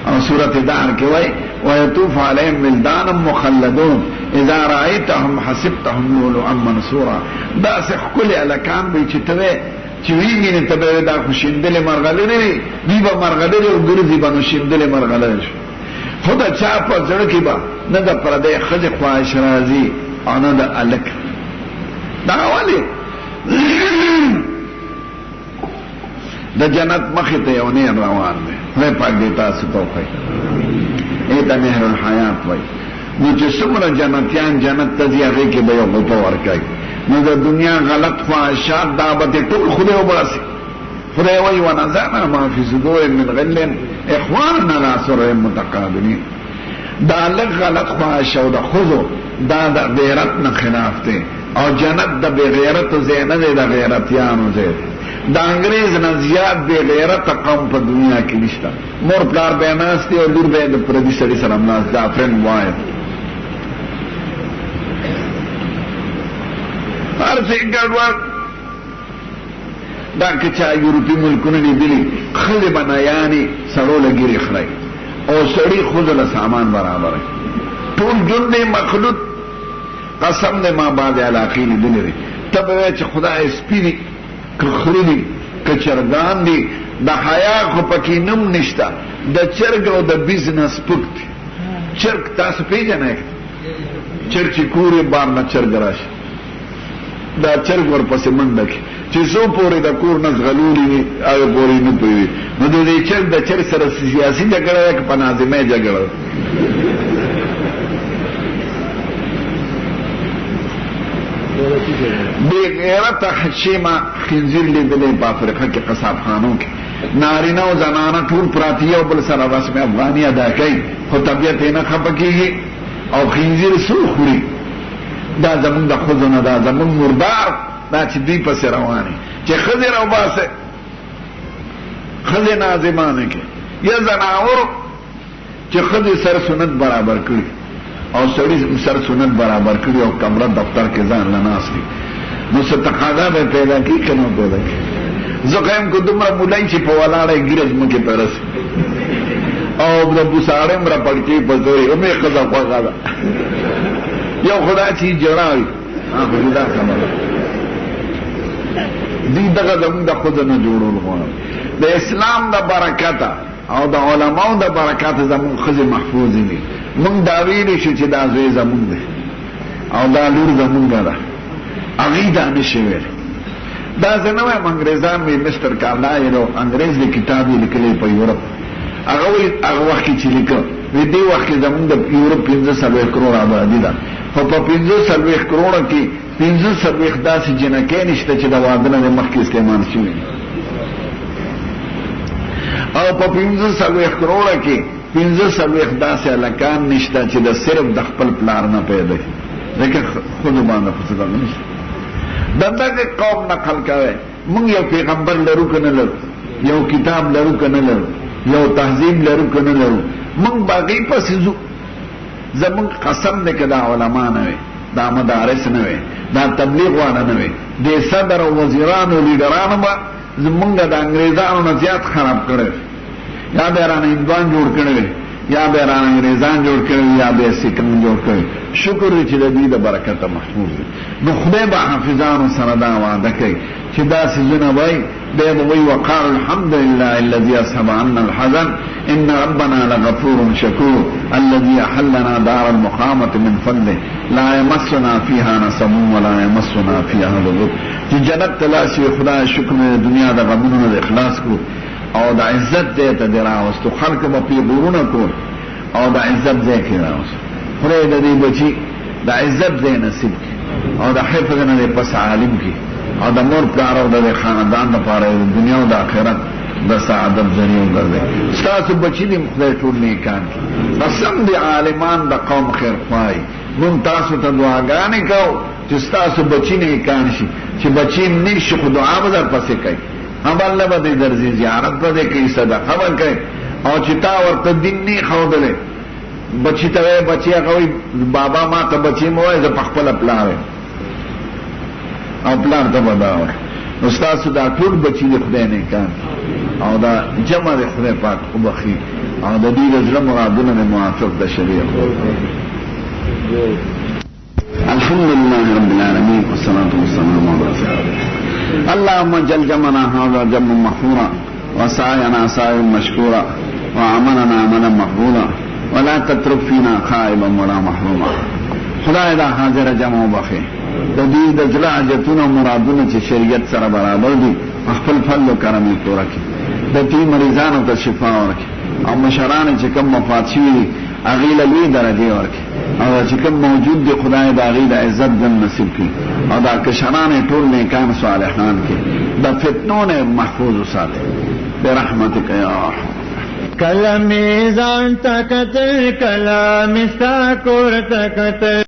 او سورت دهر کې وایي ويطوف عليهم ولدان مخلدون اذا رأيتهم حسبتهم لؤلؤا منثورا، داسې ښکلي هلکان به چې ته وایې چې وینې ته به دا خو شیندلې مرغلري دوی به مرغلري او ګرځي به نو شیندلې مرغلري شو. خو د چا په زړه کې به نه د پردۍ ښځې خواهش راځي او نه د هلک. دا ولې د جنت مخې ته یو نیر روان دی. خدای پاک دې تاسو توفیق ایته مهر الحیات وایي. نو چې څومره جنتیان جنت ته ځي هغې کې به یو غوپه ورکوي. نو د دنیا غلط خواهشات دا به دې ټول خدای وباسي. خدای وایي ونزعنا ما فی صدورهم من غل اخوانا علی سرر متقابلین. دا لږ غلط خواهش او د ښځو دا د غیرت نه خلاف دی او جنت د بے غیرت ځای نه دی، د غیرتیانو ځای دی. د انګریز نه زیات بے غیرت قوم په دنیا کې نشته. مور پلار به ناست دی او لور به د پردي سړي سره ناست دا فرند وایي هر څه ګډوډ. دا که چا یورپي ملکونه لیدلي ښځې به نایانې سړو له ګیرې خړی او سړي ښځو له سامان برابروي. ټول ژوند دی مخلوط. قسم دی ما بعضې علاقې لیدلې دی ته به وایې چې خدای سپي دي که خري دي که چرګان دي د حیا خو پکې نوم نشته. د چرګ او د بزنس پک دی. چرګ تاسو پېژنئ چرګ چې کور یې بار نه چرګ راشي دا چرګ ورپسې منډه کړي چې څو پورې د کور نه ځغلولي وي هغه پورې نه پوهېږي. نو د دې چرګ د چرګ سره سیاسي جګړه ده که په ناظمۍ جګړه ده؟ بې غیرته حشیمه خنزیر لیدلی په افریقا کې قصابخانو کې نارینه او زنانه ټول پراته یو بل سره رسم افغاني ادا کوي خو طبیعت یې نه خفه کېږي او خنزیر څو خوري. دا زمونږ د ښځو نه دا زمونږ مردار دا چې دوی پسې روانې چې ښځې راوباسئ ښځې ناظمانه کې یا زناورو چې ښځې سر سنت برابر کړي او سړي سر سنت برابر کړي او کمره دفتر کې ځان له ناست دي نو څه تقاضا به پیدا کړي که نه پیدا کړي. زه خو یم که دومره مولای چې په ولاړه یې ګیره ځمکې ته رسي او د بوساړې م راپړکې په زورې همې ښځه خوښه ده یو خدا چې جړا وي خو جدا خبره دوی دغه زمونږ د ښځو نه جوړول غواړي. د اسلام د برکته او د علماو د برکته زمونږ ښځې محفوظې دي. مونږ دا ویلی شو چې دا زوی زمونږ دی او دا لور زمونږه ده هغې دا نشي ویلی. دا زه نه وایم انګریزان وایي مستر کارلایل او انګریز د کتاب یې لیکلی په یورپ هغه وایي هغه وخت کې چې لیکه وایي دې وخت کې زمونږ د یورپ 45 کروړ آبادي ده خو په 45 کروړه کې 45 داسې جنکۍ نشته چې د واده نه مخکې استعمال شوي او په 45 کروړه کې 45 داسې هلکان نشته چې د صرف د خپل پلار نه پیدا شي ځکه ښځو باندې خو څه دغه نشته. د دغه قوم نقل کوی موږ یو پیغمبر لرو که نه لرو یو کتاب لرو که نه لرو یو تهذیب لرو که نه لرو موږ به هغې پسې ځو. زمونږ قسم دی که دا علما نه وي دا مدارس نه وي دا تبلیغ والا نه وي د صدر او وزیرانو لیډرانو به زمونږ د انګریزانو نه زیات خراب کړی یا به رانه هندوان جوړ کړی وي یا به رانه انګریزان جوړ کړی وي یا به سیکان جوړ کړی. شکر دی چې د دوی د برکته محفوظ دی. نو خدای به حافظانو سره دا وعده کوي چې دا څیزونه وایي بیا به وایي وقال الحمد لله الذي اذهب عنا الحزن ان ربنا لغفور شكور الذي احلنا دار المقامه من فضله لا يمسنا فيها نصب ولا يمسنا فيها لغوب. چې جنت تلاشي خدای شکر د دنیا د غمونو نه اخلاص کو او د عزت ځای ته دې راوستو خلک به پرې غرونه کول او د عزت ځای کې راوستو. خدای د دې بچي د عزت ځای نصیب کړي او د حفظ نه دې پس عالم کړي او د مور پلار او د خاندان دپاره د دنیا او د آخرت د سعادت ذریعه وګرځئ. ستاسو بچي دې خدای ټول نیکان کړي. قسم دې عالمان د قوم خیرخواهي مونږ تاسو ته دعاګانې کوو چې ستاسو بچي نیکان شي چې بچي نیک شي خو دعا به درپسې کوي الله به دې درځي زیارت به دې کوي صدقه به کوي او چې تا ورته دین نه ښودلی بچی ته وایي بچی هغه وایي بابا ما ته بچی مه وایي زه په خپله پلار یم او پلار ته به دا وایي. نو ستاسو دا ټول بچي د خدای نیکان او دا جمع د خدای پاک وبخي او د دوی د زړه مرادونه د موافق د شریعت. الحمد لله رب العالمين والصلاة والسلام على رسول الله. اللهم اجعل جمعنا هذا جمعا محفورا وسعينا سعيا مشكورا وعملنا عملا مقبولا ولا تترك فينا خائبا ولا محروما. خدای دا حاضر جمع وبخي د دې د زړه حاجتونه او مرادونه چې شریعت سره برابر دي خپل فضل او کرم یې پوره کړي. د دې مریضانو ته شفا ورکړي او مشران چې کوم وفات شوي هغې له لوی درجې ورکړي او چې کوم موجود دي خدای د هغې د عزت ژوند نصیب کړي او دا کشران یې ټول نیکان صالحان کړي د فتنو نه محفوظ وساتي برحمتک یا ارحم. کله مې ځان ته کتل کله مې ستا کور ته کتل